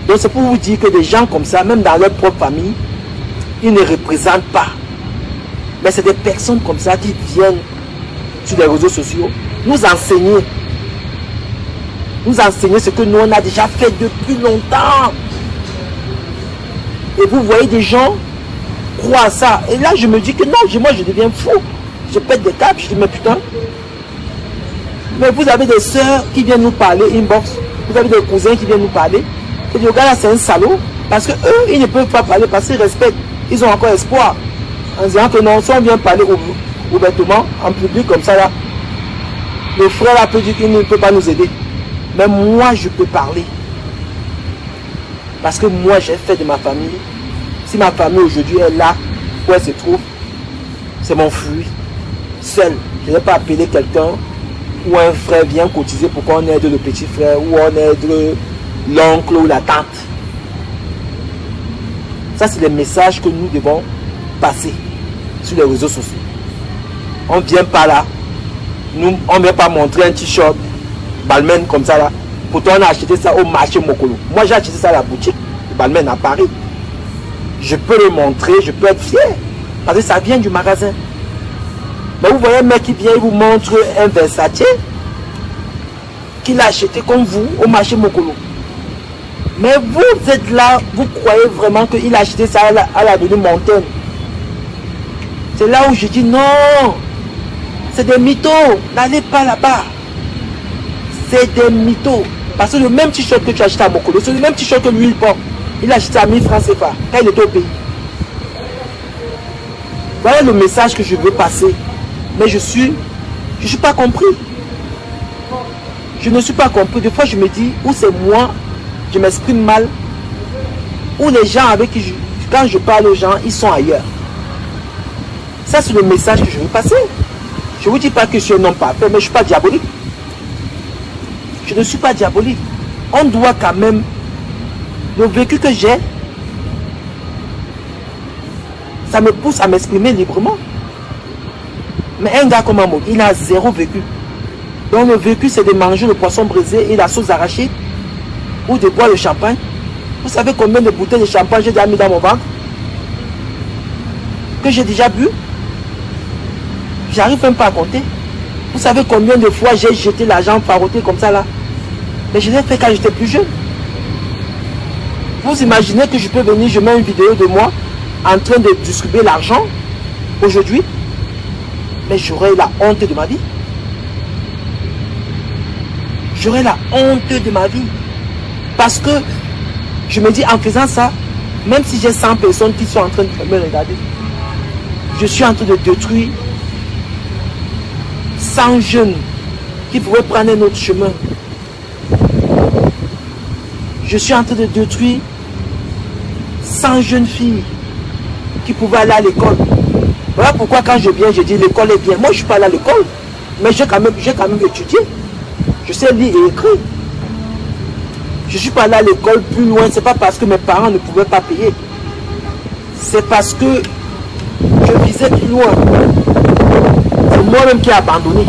Speaker 2: Donc c'est pour vous dire que des gens comme ça, même dans leur propre famille, ils ne représentent pas. Mais c'est des personnes comme ça qui viennent sur les réseaux sociaux nous enseigner. Nous enseigner ce que nous on a déjà fait depuis longtemps. Et vous voyez des gens croient à ça. Et là je me dis que non, moi je deviens fou. Je pète des câbles, je dis mais putain. Mais vous avez des sœurs qui viennent nous parler inbox. Vous avez des cousins qui viennent nous parler. Et le gars là c'est un salaud. Parce que eux ils ne peuvent pas parler parce qu'ils respectent. Ils ont encore espoir. En disant que non, si on vient parler ouvertement, en public comme ça là, le frère là peut dire qu'il ne peut pas nous aider. Mais moi je peux parler. Parce que moi j'ai fait de ma famille. Si ma famille aujourd'hui est là, où elle se trouve, c'est mon fruit. Seul. Je ne vais pas appeler quelqu'un ou un frère vient cotiser pour qu'on aide le petit frère ou on aide l'oncle ou la tante. Ça c'est les messages que nous devons passer sur les réseaux sociaux. On vient pas là, on ne vient pas montrer un t-shirt Balmain comme ça là. Pourtant on a acheté ça au marché Mokolo. Moi j'ai acheté ça à la boutique de Balmain à Paris. Je peux le montrer, je peux être fier. Parce que ça vient du magasin. Mais vous voyez un mec qui vient, il vous montre un Versace qu'il a acheté comme vous au marché Mokolo. Mais vous êtes là, vous croyez vraiment qu'il a acheté ça à l'avenue Montaigne. C'est là où je dis non, c'est des mythos, n'allez pas là-bas. C'est des mythos. Parce que le même t-shirt que tu as acheté à Mokolo, c'est le même t-shirt que lui il porte. Il a acheté à 1000 francs CFA quand il était au pays. Voilà le message que je veux passer. Mais je suis pas compris. Je ne suis pas compris. Des fois je me dis, ou c'est moi, je m'exprime mal, ou les gens avec qui quand je parle aux gens, ils sont ailleurs. Ça c'est le message que je veux passer. Je ne vous dis pas que je suis un homme parfait, mais je ne suis pas diabolique. Je ne suis pas diabolique. On doit quand même, le vécu que j'ai, ça me pousse à m'exprimer librement. Mais un gars comme Mahmoud, il a zéro vécu. Donc le vécu c'est de manger le poisson brisé et la sauce arrachée ou de boire le champagne. Vous savez combien de bouteilles de champagne j'ai déjà mis dans mon ventre? Que j'ai déjà bu? J'arrive même pas à compter. Vous savez combien de fois j'ai jeté l'argent faroté comme ça là? Mais je l'ai fait quand j'étais plus jeune. Vous imaginez que je peux venir, je mets une vidéo de moi en train de distribuer l'argent aujourd'hui? Mais j'aurais la honte de ma vie. J'aurais la honte de ma vie. Parce que je me dis en faisant ça, Même si j'ai 100 personnes qui sont en train de me regarder, je suis en train de détruire 100 jeunes qui pourraient prendre un autre chemin. Je suis en train de détruire 100 jeunes filles qui pouvaient aller à l'école. Voilà pourquoi quand je viens, je dis l'école est bien. Moi, je ne suis pas allé à l'école, mais j'ai quand même étudié. Je sais lire et écrire. Je ne suis pas allé à l'école plus loin. Ce n'est pas parce que mes parents ne pouvaient pas payer. C'est parce que je visais plus loin. C'est moi-même qui ai abandonné.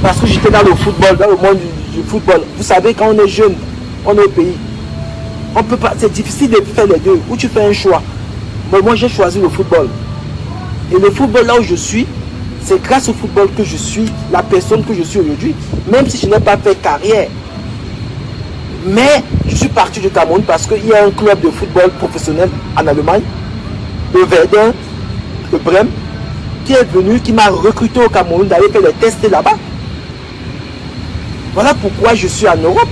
Speaker 2: Parce que j'étais dans le football, dans le monde du football. Vous savez, quand on est jeune, on est au pays. On peut pas, c'est difficile de faire les deux. Ou tu fais un choix. Mais moi, j'ai choisi le football. Et le football, là où je suis, c'est grâce au football que je suis la personne que je suis aujourd'hui. Même si je n'ai pas fait carrière. Mais je suis parti du Cameroun parce qu'il y a un club de football professionnel en Allemagne, le Verdun, le Brême, qui est venu, qui m'a recruté au Cameroun d'aller faire les tests là-bas. Voilà pourquoi je suis en Europe.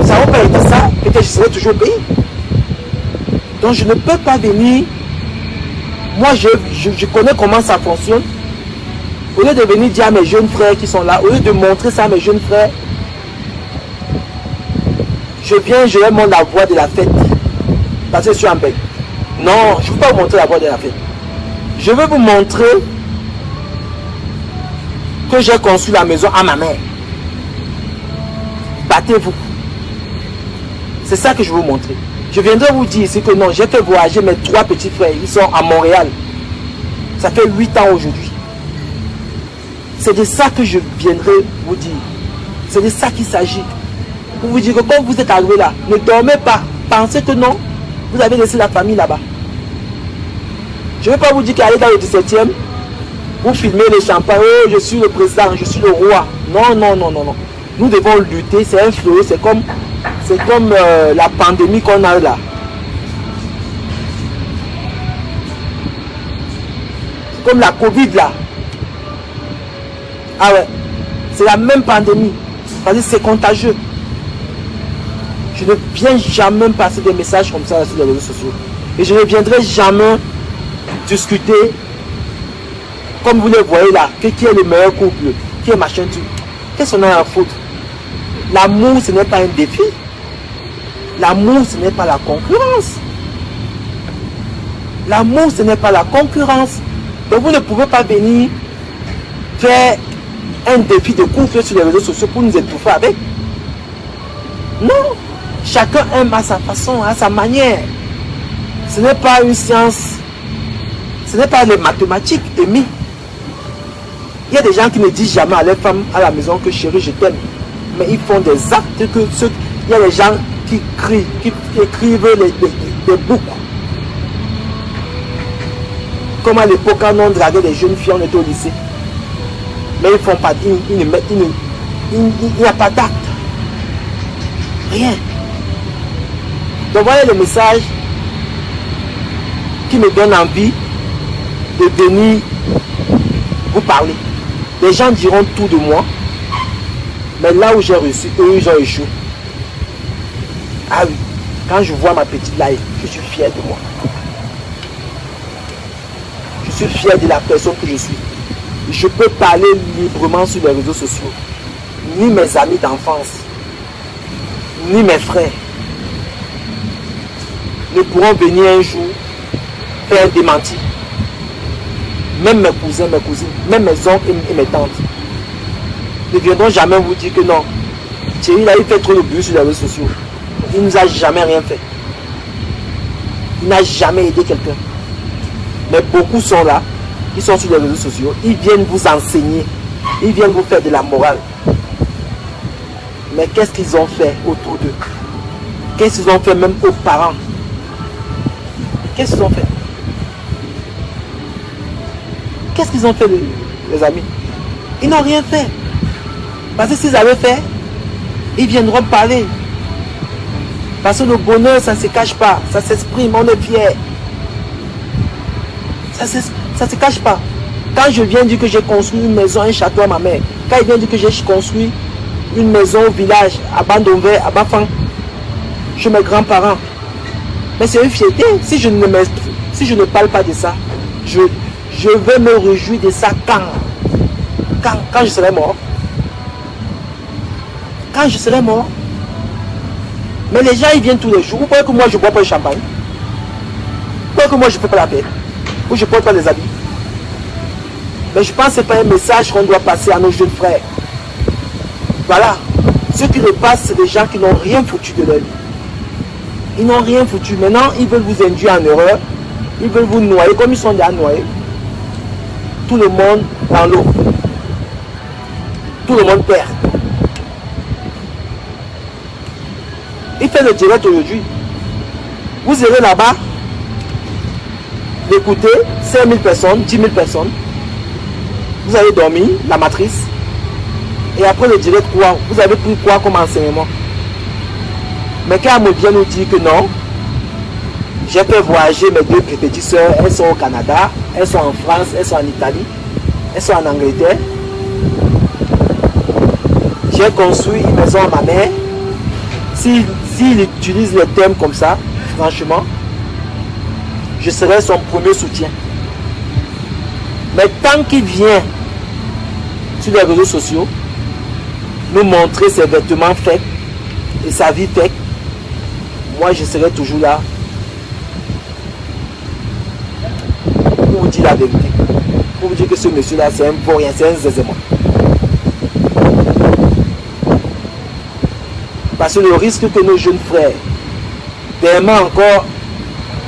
Speaker 2: Ça n'aurait pas été ça, peut-être je serais toujours au pays. Donc je ne peux pas venir. Moi, je connais comment ça fonctionne. Au lieu de venir dire à mes jeunes frères qui sont là, au lieu de montrer ça à mes jeunes frères, je viens, je leur montre la voie de la fête. Parce que je suis en bec. Non, je ne veux pas vous montrer la voie de la fête. Je veux vous montrer que j'ai construit la maison à ma mère. Battez-vous. C'est ça que je veux vous montrer. Je viendrai vous dire ici que non, j'ai fait voyager mes 3 petits frères. Ils sont à Montréal. Ça fait 8 ans aujourd'hui. C'est de ça que je viendrai vous dire. C'est de ça qu'il s'agit. Pour vous dire que quand vous êtes arrivé là, ne dormez pas. Pensez que non, vous avez laissé la famille là-bas. Je ne vais pas vous dire qu'aller dans le 17e, vous filmez les champagnes, oh, je suis le président, je suis le roi. Non, non, non, non, non. Nous devons lutter, c'est un fléau, c'est comme la pandémie qu'on a là. C'est comme la Covid là. Ah ouais, c'est la même pandémie. Parce que c'est contagieux. Je ne viens jamais passer des messages comme ça sur les réseaux sociaux. Et je ne viendrai jamais discuter, comme vous le voyez là, qui est le meilleur couple, qui est machin tout. Qu'est-ce qu'on a à foutre? L'amour, ce n'est pas un défi. L'amour, ce n'est pas la concurrence. L'amour, ce n'est pas la concurrence. Donc vous ne pouvez pas venir faire un défi de couple sur les réseaux sociaux pour nous étouffer avec. Non. Chacun aime à sa façon, à sa manière. Ce n'est pas une science. Ce n'est pas les mathématiques, Amy. Il y a des gens qui ne disent jamais à leur femme à la maison que chérie, je t'aime. Mais ils font des actes que ceux. Il y a des gens qui crient, qui écrivent des boucles. Comme à l'époque, quand on draguait des jeunes filles, on était au lycée. Mais ils font pas. Il n'y a pas d'acte. Rien. Donc voilà le message qui me donne envie de venir vous parler. Les gens diront tout de moi, mais là où j'ai reçu, eux ils ont échoué. Ah oui, quand je vois ma petite live, je suis fier de moi. Je suis fier de la personne que je suis. Je peux parler librement sur les réseaux sociaux. Ni mes amis d'enfance, ni mes frères ne pourront venir un jour faire un démenti. Même mes cousins, mes cousines, même mes oncles et mes tantes ne viendront jamais vous dire que non, Thierry là il fait trop de bruit sur les réseaux sociaux. Il ne nous a jamais rien fait. Il n'a jamais aidé quelqu'un. Mais beaucoup sont là, ils sont sur les réseaux sociaux, ils viennent vous enseigner, ils viennent vous faire de la morale. Mais qu'est-ce qu'ils ont fait autour d'eux? Qu'est-ce qu'ils ont fait même aux parents? Qu'est-ce qu'ils ont fait? Qu'est-ce qu'ils ont fait les amis? Ils n'ont rien fait. Parce que s'ils avaient fait, ils viendront parler. Parce que le bonheur, ça ne se cache pas. Ça s'exprime, on est fier. Ça ne se cache pas. Quand je viens dire que j'ai construit une maison, un château à ma mère, quand il vient dire que j'ai construit une maison au village, à Bandonvert, à Bafang, chez mes grands-parents, Mais c'est une fierté. Si je ne parle pas de ça, je vais me réjouir de ça quand je serai mort. Quand je serai mort. Mais les gens, ils viennent tous les jours. Vous croyez que moi, je ne bois pas le champagne? Vous croyez que moi, je ne fais pas la paix? Ou je ne porte pas les habits? Mais je pense que ce n'est pas un message qu'on doit passer à nos jeunes frères. Voilà. Ceux qui le passent, c'est des gens qui n'ont rien foutu de leur vie. Ils n'ont rien foutu. Maintenant, ils veulent vous induire en erreur. Ils veulent vous noyer comme ils sont déjà noyés. Tout le monde dans l'eau. Tout le monde perd. Il fait le direct aujourd'hui. Vous irez là-bas, l'écouter, 5000 personnes, 10 000 personnes. Vous allez dormir, la matrice. Et après le direct, quoi? Vous avez pris quoi comme enseignement? Mais quand elle vient nous dire que non, j'ai fait voyager mes deux petites soeurs, elles sont au Canada, elles sont en France, elles sont en Italie, elles sont en Angleterre. J'ai construit une maison à ma mère. S'il utilise les termes comme ça, franchement, je serai son premier soutien. Mais tant qu'il vient sur les réseaux sociaux, nous montrer ses vêtements faits et sa vie faite, moi je serai toujours là pour vous dire la vérité. Pour vous dire que ce monsieur-là, c'est un vaurien, c'est un zézément. Parce que le risque que nos jeunes frères, dernièrement encore,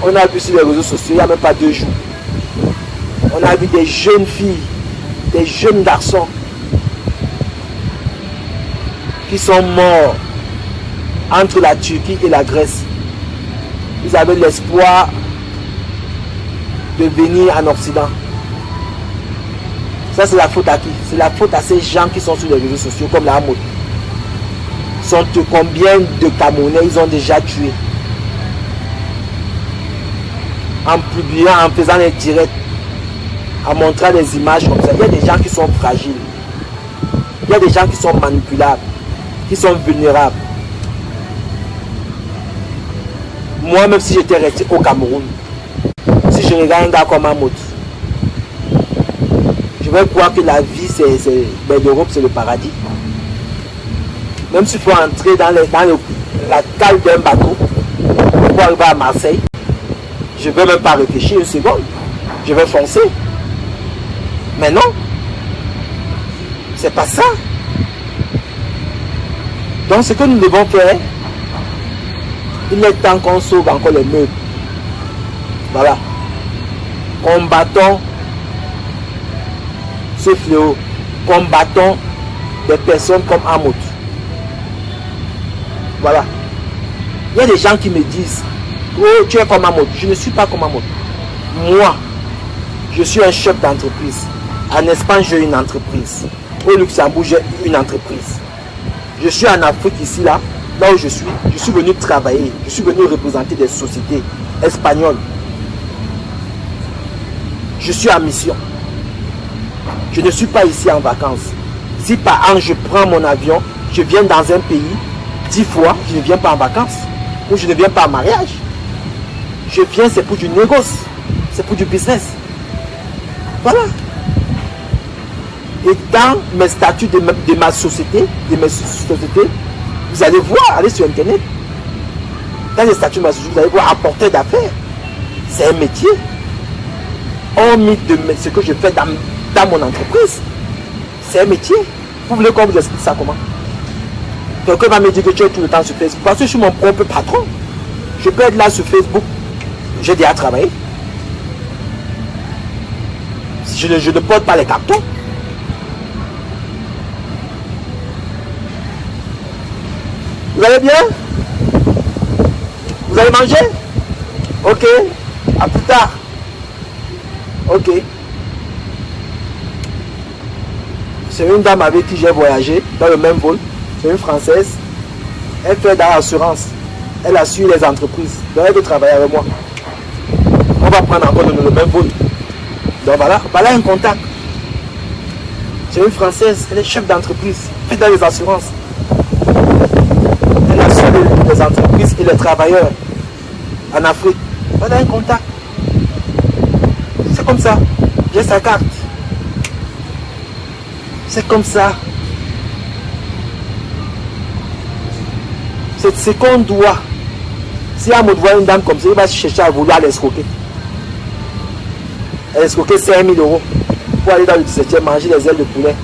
Speaker 2: on a vu sur les réseaux sociaux, il n'y a même pas 2 jours, on a vu des jeunes filles, des jeunes garçons qui sont morts entre la Turquie et la Grèce. Ils avaient l'espoir de venir en Occident. Ça, c'est la faute à qui? C'est la faute à ces gens qui sont sur les réseaux sociaux, comme la Hamoud. Combien de Camerounais ils ont déjà tué en publiant, en faisant les directs, en montrant des images comme ça. Il y a des gens qui sont fragiles. Il y a des gens qui sont manipulables, qui sont vulnérables. Moi, même si j'étais resté au Cameroun, si je regarde un gars comme Mahmoud, je vais croire que la vie, l'Europe, c'est le paradis. Même s'il faut entrer dans la cale d'un bateau pour arriver à Marseille, je ne vais même pas réfléchir une seconde. Je vais foncer. Mais non, c'est pas ça. Donc ce que nous devons faire, il est temps qu'on sauve encore les meubles. Voilà. Combattons ce fléau. Combattons des personnes comme Hamoud. Voilà. Il y a des gens qui me disent, oh, tu es comme Hamoud. Je ne suis pas comme Hamoud. Moi, je suis un chef d'entreprise. En Espagne, j'ai une entreprise. Au Luxembourg, j'ai une entreprise. Je suis en Afrique ici, là où je suis venu travailler. Je suis venu représenter des sociétés espagnoles. Je suis en mission. Je ne suis pas ici en vacances. Si par an, je prends mon avion, je viens dans un pays, 10 fois, je ne viens pas en vacances. Ou je ne viens pas en mariage. Je viens, c'est pour du négoce. C'est pour du business. Voilà. Et dans mes statuts de ma société, vous allez voir, allez sur Internet. Dans les statuts de ma société, vous allez voir apporteur d'affaires. C'est un métier. Hormis de ce que je fais dans mon entreprise, c'est un métier. Vous voulez qu'on vous explique ça comment? Quelqu'un va me dire que tu es tout le temps sur Facebook. Parce que je suis mon propre patron. Je peux être là sur Facebook. J'ai déjà travaillé. Je ne porte pas les cartons. Vous allez bien? Vous allez manger? Ok. À plus tard. Ok. C'est une dame avec qui j'ai voyagé dans le même vol. C'est une Française. Elle fait dans l'assurance. Elle assure les entreprises. Donc elle veut travailler avec moi. On va prendre encore le même vol. Donc voilà un contact. C'est une Française. Elle est chef d'entreprise. Elle fait dans les assurances. Elle assure les entreprises et les travailleurs. en Afrique. Voilà un contact. C'est comme ça. J'ai sa carte. C'est comme ça. C'est ce qu'on doit. Si Amoud voit une dame comme ça, il va chercher à vouloir l'escroquer. Elle escroquer 5 000 € pour aller dans le 17e manger des ailes de poulet.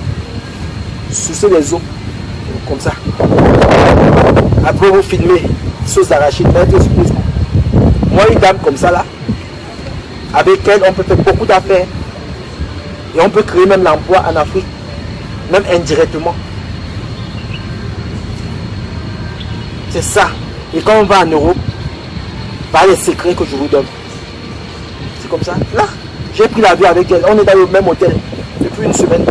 Speaker 2: Sucer les os. Comme ça. Après vous filmez sauce d'arachide, mettez sur Facebook. Moi, une dame comme ça là, avec elle, on peut faire beaucoup d'affaires. Et on peut créer même l'emploi en Afrique, même indirectement. C'est ça. Et quand on va en Europe, par les secrets que je vous donne. C'est comme ça. Là, j'ai pris l'avion avec elle. On est dans le même hôtel depuis une semaine.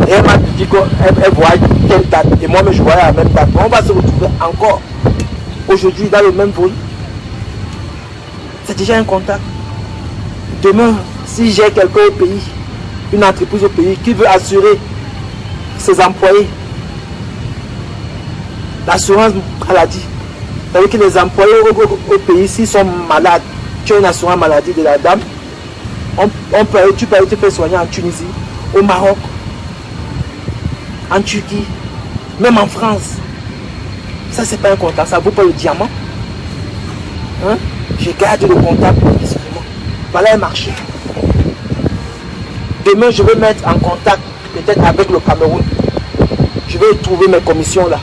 Speaker 2: Et elle m'a dit qu'elle voit quelle date. Et moi, je voyais à la même date. On va se retrouver encore aujourd'hui dans le même vol. C'est déjà un contact. Demain, si j'ai quelqu'un au pays, une entreprise au pays qui veut assurer ses employés, l'assurance maladie. C'est-à-dire que les employés au pays, s'ils sont malades, tu as une assurance maladie de la dame, tu peux aller te faire soigner en Tunisie, au Maroc, en Turquie, même en France. Ça, c'est pas un contact, ça vaut pas le diamant. Hein? Je garde le contact excusez-moi. Voilà un marché. Demain, je vais mettre en contact peut-être avec le Cameroun. Je vais trouver mes commissions là.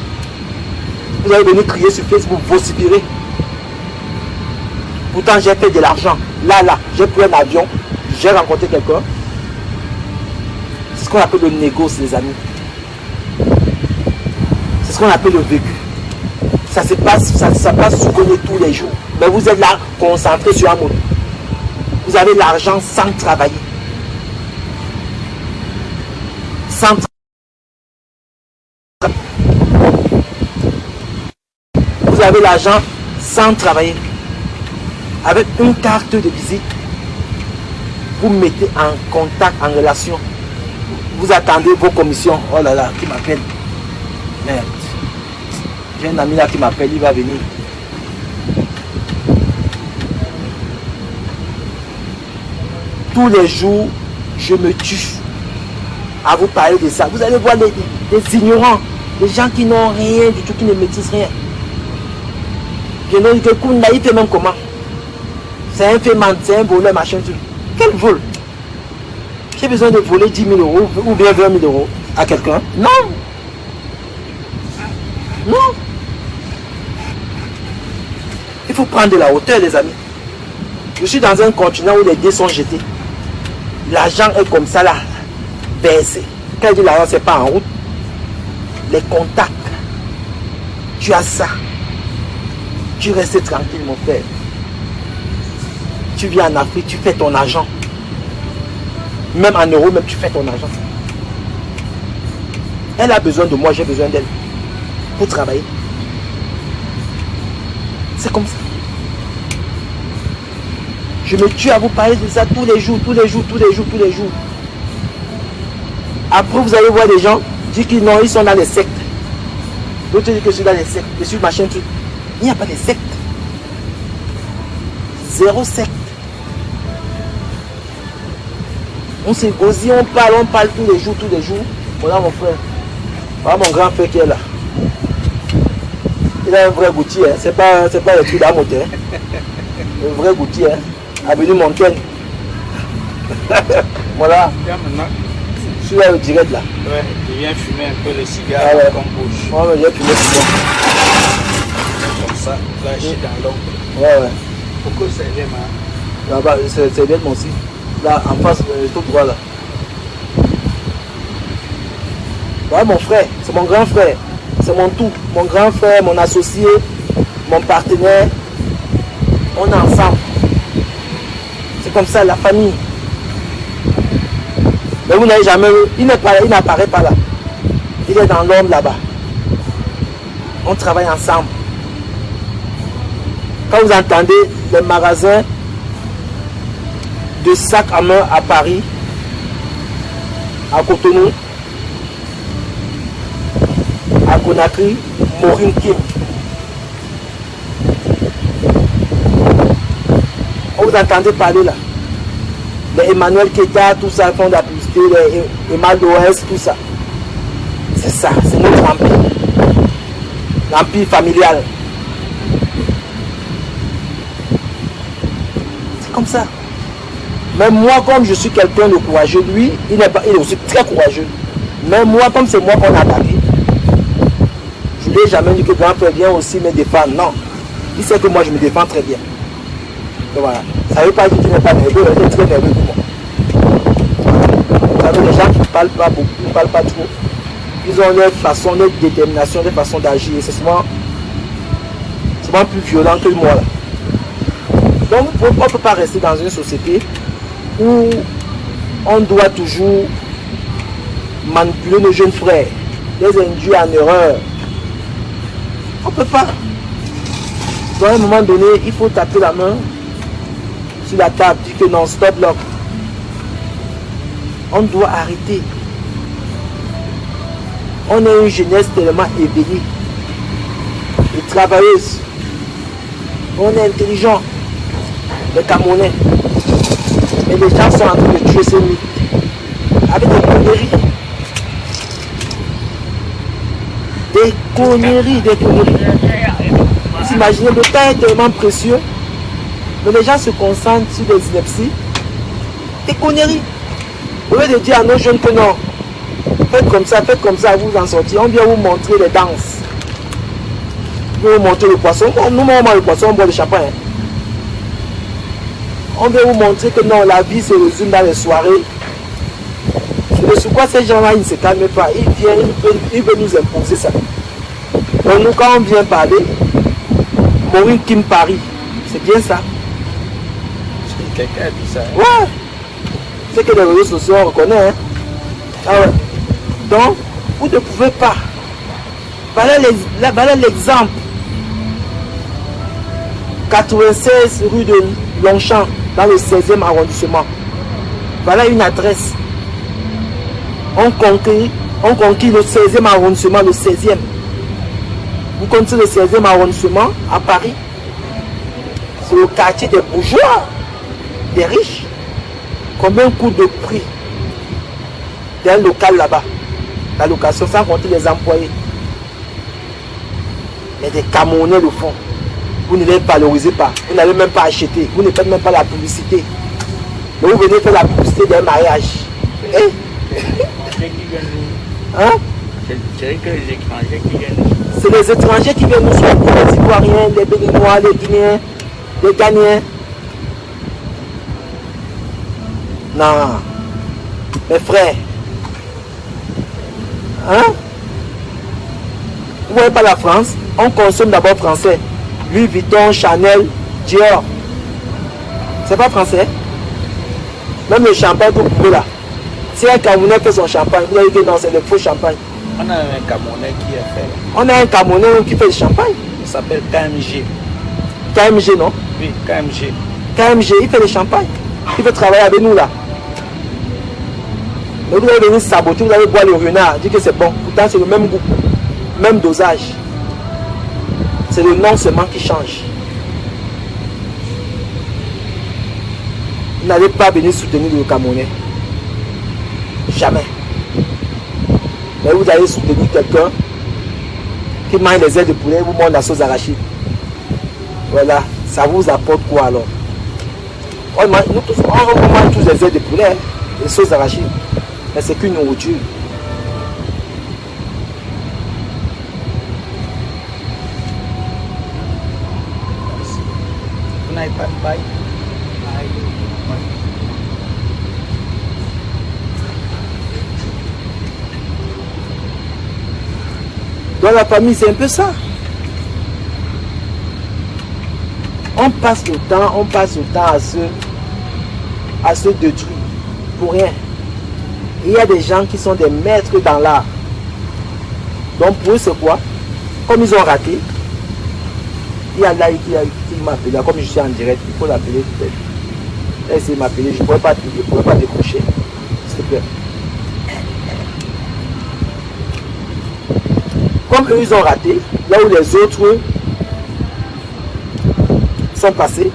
Speaker 2: Vous allez venir crier sur Facebook, vociférer. Pourtant, j'ai fait de l'argent. Là, j'ai pris un avion, j'ai rencontré quelqu'un. C'est ce qu'on appelle le négoce, les amis. C'est ce qu'on appelle le vécu. Ça se passe, ça passe sous connaît tous les jours. Mais vous êtes là, concentré sur un mot. Vous avez l'argent sans travailler. Sans Vous avez l'argent sans travailler. Avec une carte de visite, vous mettez en contact, en relation. Vous attendez vos commissions. Oh là là, qui m'appelle? Merde. J'ai un ami là qui m'appelle, il va venir. Tous les jours, je me tue à vous parler de ça. Vous allez voir les ignorants, les gens qui n'ont rien du tout, qui ne maîtrisent rien. Je ne dis que Kounda, il fait même comment? C'est un fémant, c'est un voleur, machin, tout. Quel vol? J'ai besoin de voler 10 000 € ou bien 20 000 € à quelqu'un? Non! Non! Il faut prendre de la hauteur, les amis. Je suis dans un continent où les dés sont jetés. L'argent est comme ça là, versé. Quand je dis l'argent, c'est pas en route. Les contacts. Tu as ça. Tu restes tranquille, mon frère. Tu viens en Afrique, tu fais ton argent. Même en euros, même tu fais ton argent. Elle a besoin de moi, j'ai besoin d'elle. Pour travailler. C'est comme ça. Je me tue à vous parler de ça tous les jours, tous les jours, tous les jours, tous les jours. Après, vous allez voir des gens dire qu'ils non, ils sont dans les sectes. D'autres disent que je suis dans les sectes, je suis machin, tout. Il n'y a pas de secte. Zéro secte. On s'est osé, on parle tous les jours, tous les jours. Voilà mon frère. Voilà mon grand frère qui est là. Il a un vrai goutier, hein. C'est pas le truc d'Amoté. Hein. Un vrai goutier, hein. Avenue Montaigne. Voilà. Je suis là au direct là.
Speaker 1: Ouais, je viens fumer un peu le cigare
Speaker 2: ah ouais.
Speaker 1: comme bouche.
Speaker 2: Ouais, j'ai fumé le cigare.
Speaker 1: Comme ça, là je suis dans l'ombre.
Speaker 2: Ouais.
Speaker 1: Pourquoi c'est bien, hein?
Speaker 2: Là-bas, c'est bien mon aussi. Là, en face, tout droit là. Ouais, mon frère, c'est mon grand frère. C'est mon tout. Mon grand frère, mon associé, mon partenaire. On est ensemble. C'est comme ça, la famille. Mais vous n'avez jamais vu. Il n'apparaît pas là. Il est dans l'ombre là-bas. On travaille ensemble. Quand vous entendez les magasins de sacs à main à Paris, à Cotonou, à Conakry, Maureen Kim. vous entendez parler là. Les Emmanuel Keta, tout ça, font de la publicité, les Emma d'OS, tout ça. C'est ça, c'est notre empire. L'empire familial. C'est comme ça. Même moi, comme je suis quelqu'un de courageux, lui, il est aussi très courageux. Même moi, comme c'est moi qu'on a attaqué, je ne lui ai jamais dit que grand frère vient aussi me défendre. Non. Il sait que moi, je me défends très bien. Donc voilà. Ça ne veut pas dire qu'il n'est pas nerveux, il est très nerveux pour moi. Vous savez, les gens qui ne parlent pas beaucoup, qui ne parlent pas trop, ils ont leur façon, leur détermination, leur façon d'agir. C'est souvent plus violent que moi. Là. Donc, on ne peut pas rester dans une société où on doit toujours manipuler nos jeunes frères, les induire en erreur. On ne peut pas. Donc, à un moment donné, il faut taper la main sur la table, dire que non, stop là. On doit arrêter. On est une jeunesse tellement éveillée et travailleuse. On est intelligent, les Camerounais. Mais les gens sont en train de tuer ces mythes avec des conneries. Des conneries, des conneries. Vous imaginez, le temps est tellement précieux, mais les gens se concentrent sur des inepties, des conneries. Au lieu de dire à nos jeunes que non, faites comme ça, vous en sortir. On vient vous montrer les danses. On vous montrer le poisson. Nous, on mange le poisson, on boit le champagne. On vient vous montrer que non, la vie se résume dans les soirées. Et sur quoi ces gens-là, ils ne se calment pas. Ils veulent nous imposer ça. Donc nous, quand on vient parler, Maureen Kim Paris, c'est bien ça.
Speaker 1: Quelqu'un a dit ça.
Speaker 2: Ouais. C'est que les réseaux sociaux, on reconnaît. Hein? Ah ouais. Donc, vous ne pouvez pas. Voilà l'exemple. 96 rue de Longchamp, dans le 16e arrondissement. Voilà une adresse. On conquit le 16e arrondissement, le 16e. Vous connaissez le 16e arrondissement à Paris. C'est le quartier des bourgeois, des riches. Combien coûte de prix d'un local là-bas? La location, sans compter les employés. Mais des Camerounais le font. Vous ne les valorisez pas. Vous n'allez même pas acheter. Vous ne faites même pas la publicité. Mais vous venez faire la publicité d'un mariage. Hein?
Speaker 3: C'est que les étrangers qui viennent.
Speaker 2: C'est les étrangers qui viennent nous soigner, les Ivoiriens, les Béninois, les Guinéens, les Ghanéens. Non. Mes frères. Hein? Vous voyez pas la France? On consomme d'abord français. Louis Vuitton, Chanel, Dior. C'est pas français? Même le champagne que vous pouvez là. Si un Camerounais fait son champagne, vous allez dire non, c'est le faux champagne.
Speaker 1: On a un Camerounais qui a fait.
Speaker 2: On a un Camerounais qui fait le champagne.
Speaker 1: Il s'appelle KMG.
Speaker 2: KMG, non?
Speaker 1: Oui, KMG.
Speaker 2: KMG, il fait le champagne. Il veut travailler avec nous là. Mais vous allez venir saboter, vous allez boire le renard, dire que c'est bon. Pourtant, c'est le même goût, même dosage. C'est le nom seulement qui change. Vous n'allez pas venir soutenir le Camerounais. Jamais. Mais vous allez soutenir quelqu'un qui mange les ailes de poulet, vous mange la sauce arachide. Voilà, ça vous apporte quoi alors? Nous tous, on mange tous les ailes de poulet, les sauces arachides. Mais c'est qu'une nourriture.
Speaker 1: Vous n'avez pas de paille?
Speaker 2: Dans la famille, c'est un peu ça. On passe le temps à se détruire pour rien. Et il y a des gens qui sont des maîtres dans l'art. Donc pour eux, c'est quoi? Comme ils ont raté, il y a là qui m'a appelé. Comme je suis en direct, il faut l'appeler peut-être. Là, il m'appeler, je ne pourrais pas décrocher. S'il te plaît. Comme eux, ils ont raté, là où les autres sont passés,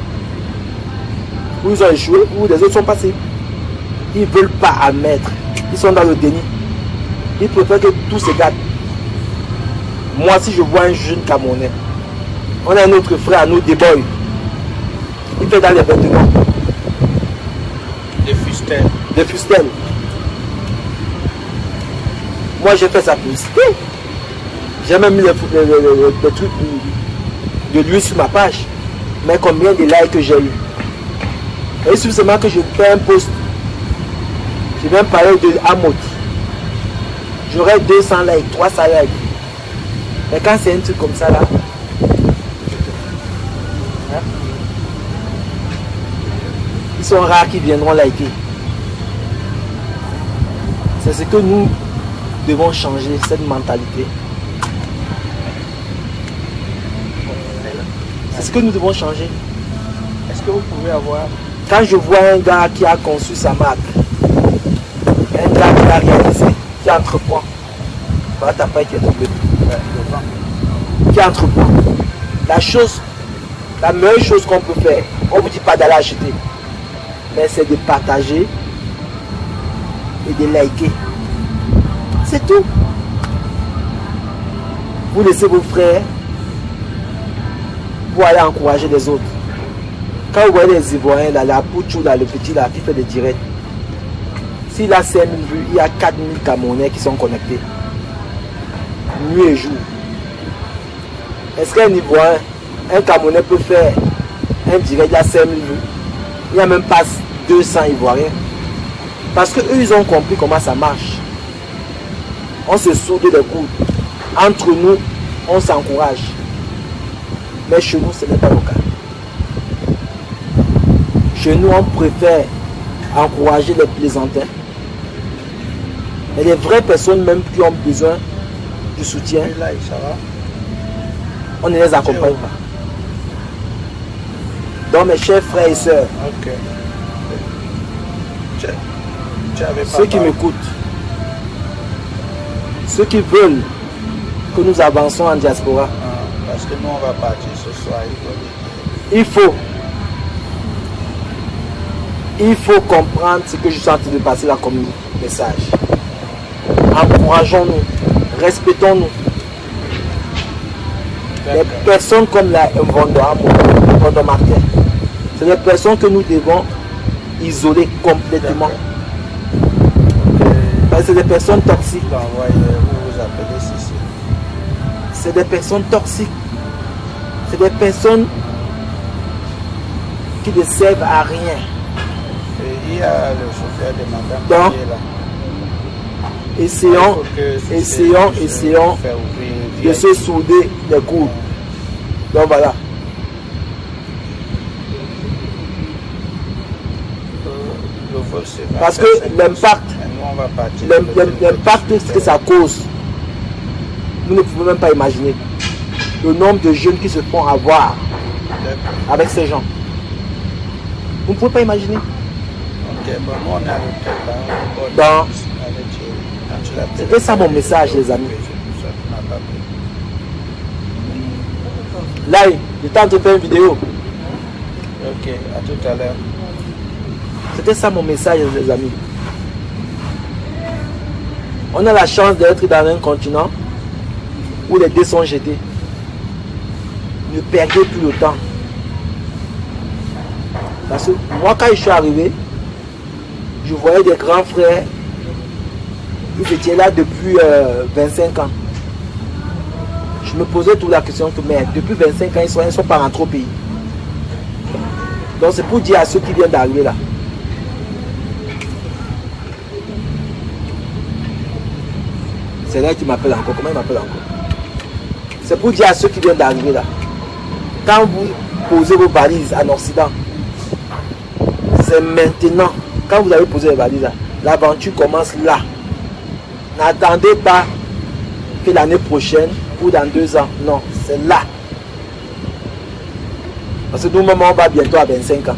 Speaker 2: où ils ont échoué, où les autres sont passés. Ils ne veulent pas admettre. Ils sont dans le déni. Ils préfèrent que tout se gâte. Moi, si je vois un jeune Camerounais, on a un autre frère à nous, Deboy. Il fait dans les vêtements.
Speaker 3: Des fustelles.
Speaker 2: Des fustelles. Moi, j'ai fait sa publicité. J'ai même mis les trucs de lui sur ma page. Mais combien de likes que j'ai eu. Et il suffit seulement que je fais un post. Je viens parler de Amot. J'aurai 200 likes, 300 likes. Mais quand c'est un truc comme ça là, hein, ils sont rares qui viendront liker. C'est ce que nous devons changer, cette mentalité. C'est ce que nous devons changer.
Speaker 3: Est-ce que vous pouvez avoir...
Speaker 2: Quand je vois un gars qui a conçu sa marque, un gars qui a réalisé, qui entreprend, voilà ta paille qui est tombée, qui entreprend, la meilleure chose qu'on peut faire, on ne vous dit pas d'aller acheter, mais c'est de partager et de liker. C'est tout. Vous laissez vos frères pour aller encourager les autres. Quand vous voyez les Ivoiriens, là, la Pouchou, là, le petit là, qui fait des directs, s'il a 5000 vues, il y a 4000 Camerounais qui sont connectés. Nuit et jour. Est-ce qu'un Ivoirien, un Camerounais peut faire un direct, il y a 5000 vues? Il n'y a même pas 200 Ivoiriens. Parce qu'eux, ils ont compris comment ça marche. On se soude les coudes. Entre nous, on s'encourage. Mais chez nous, ce n'est pas le cas. Chez nous, on préfère encourager les plaisantins. Et les vraies personnes même qui ont besoin du soutien,
Speaker 3: Là, ça va.
Speaker 2: on ne les accompagne pas. Donc mes chers frères et sœurs,
Speaker 3: Ok. Tu avais pas
Speaker 2: ceux qui
Speaker 3: parlé.
Speaker 2: m'écoutent, ceux qui veulent que nous avançons en diaspora,
Speaker 3: Parce que nous, on va partir ce soir.
Speaker 2: il faut comprendre ce que je suis en train de passer là comme message. Encourageons-nous, respectons-nous. Les personnes comme la Mvondo Martin, c'est des personnes que nous devons isoler complètement. Parce que c'est des personnes toxiques.
Speaker 3: Vous appelez ceci.
Speaker 2: C'est des personnes toxiques. C'est des personnes qui ne servent à rien.
Speaker 3: Et il y a le chauffeur de madame
Speaker 2: Donc,
Speaker 3: qui est là.
Speaker 2: Essayons de se souder les coudes. Donc voilà. Parce que l'impact que ça cause, nous ne pouvons même pas imaginer le nombre de jeunes qui se font avoir avec ces gens. Vous ne pouvez pas imaginer. C'était ça mon message, les amis. Là, il est en train de faire une vidéo.
Speaker 3: Ok, à tout à l'heure.
Speaker 2: C'était ça mon message, les amis. On a la chance d'être dans un continent où les dés sont jetés. Ne perdez plus le temps. Parce que moi, quand je suis arrivé, je voyais des grands frères. Ils étaient là depuis 25 ans. Je me posais toute la question que, mais depuis 25 ans, ils ne sont pas rentrés au pays. Donc c'est pour dire à ceux qui viennent d'arriver là. C'est là qui m'appelle encore. Comment il m'appelle encore? C'est pour dire à ceux qui viennent d'arriver là. Quand vous posez vos valises en Occident, c'est maintenant. Quand vous avez posé les valises là, l'aventure commence là. N'attendez pas que l'année prochaine ou dans 2 ans. Non, c'est là. Parce que nous-mêmes, on va bientôt à 25 ans.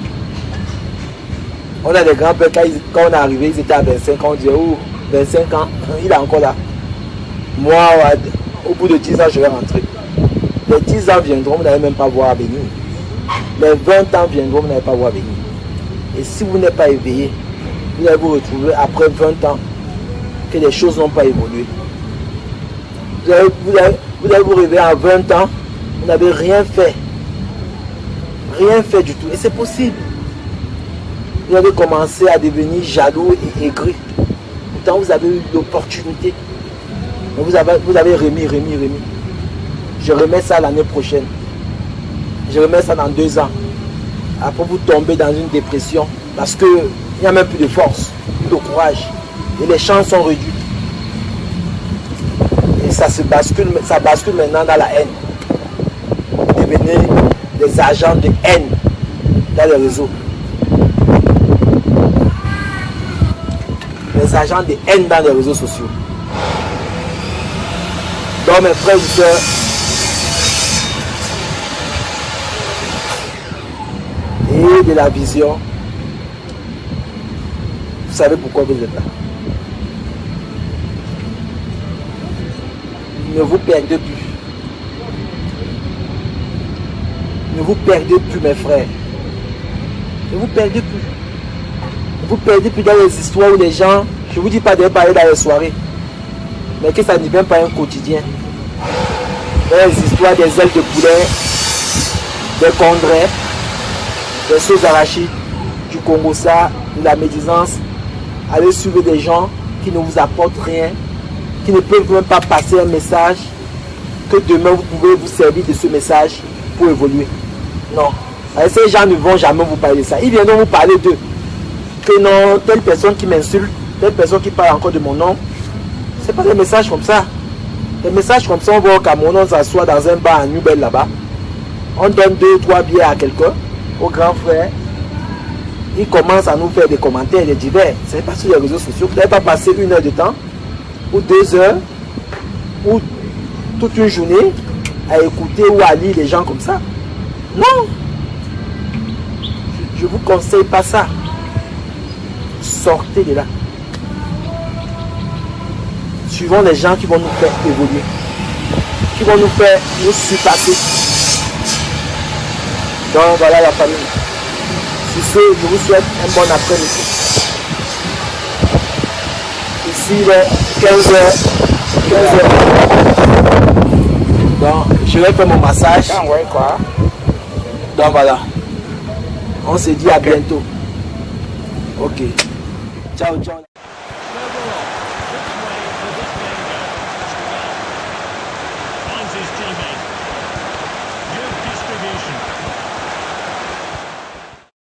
Speaker 2: On a des grands-pères, quand on est arrivé, ils étaient à 25 ans. On dit, oh, 25 ans, il est encore là. Moi, au bout de 10 ans, je vais rentrer. Les 10 ans viendront, vous n'allez même pas voir venir. Les 20 ans viendront, vous n'allez pas voir venir. Et si vous n'êtes pas éveillé, vous allez vous retrouver après 20 ans que les choses n'ont pas évolué. Vous allez vous réveiller à 20 ans, vous n'avez rien fait. Rien fait du tout. Et c'est possible. Vous allez commencer à devenir jaloux et aigri. Pourtant, vous avez eu l'opportunité. Vous avez remis. Je remets ça l'année prochaine. Je remets ça dans 2 ans. Après, vous tombez dans une dépression parce qu'il n'y a même plus de force, plus de courage. Et les chances sont réduites. Et ça bascule maintenant dans la haine. Vous devenez des agents de haine dans les réseaux. Des agents de haine dans les réseaux sociaux. Donc mes frères et sœurs, et de la vision, vous savez pourquoi vous êtes là. Ne vous perdez plus. Ne vous perdez plus, mes frères. Ne vous perdez plus. Ne vous perdez plus dans les histoires où les gens, je ne vous dis pas de parler dans les soirées, mais que ça ne devient pas un quotidien. Dans les histoires des ailes de poulet, des congrès, des sauces arachides, du Congo-ça, de la médisance. Allez suivre des gens qui ne vous apportent rien, qui ne peuvent même pas passer un message, que demain vous pouvez vous servir de ce message pour évoluer. Non. Alors, ces gens ne vont jamais vous parler de ça. Ils viendront vous parler d'eux. Que non, telle personne qui m'insulte, telle personne qui parle encore de mon nom. Ce n'est pas des messages comme ça. Des messages comme ça, on va au Cameroun, on s'assoit dans un bar à Nubel là-bas. On donne 2 ou 3 billets à quelqu'un, au grand frère. Il commence à nous faire des commentaires, des divers. Ce n'est pas sur les réseaux sociaux. Vous n'avez pas passé 1 heure de temps, ou 2 heures, ou toute une journée à écouter ou à lire les gens comme ça. Non. Je ne vous conseille pas ça. Sortez de là. Suivons les gens qui vont nous faire évoluer, qui vont nous faire nous surpasser. Donc voilà la famille. Sur ce, je vous souhaite un bon après-midi. Ici il est 15h. Donc je vais faire mon massage. Donc voilà. On se dit à bientôt. Ok. Ciao, ciao.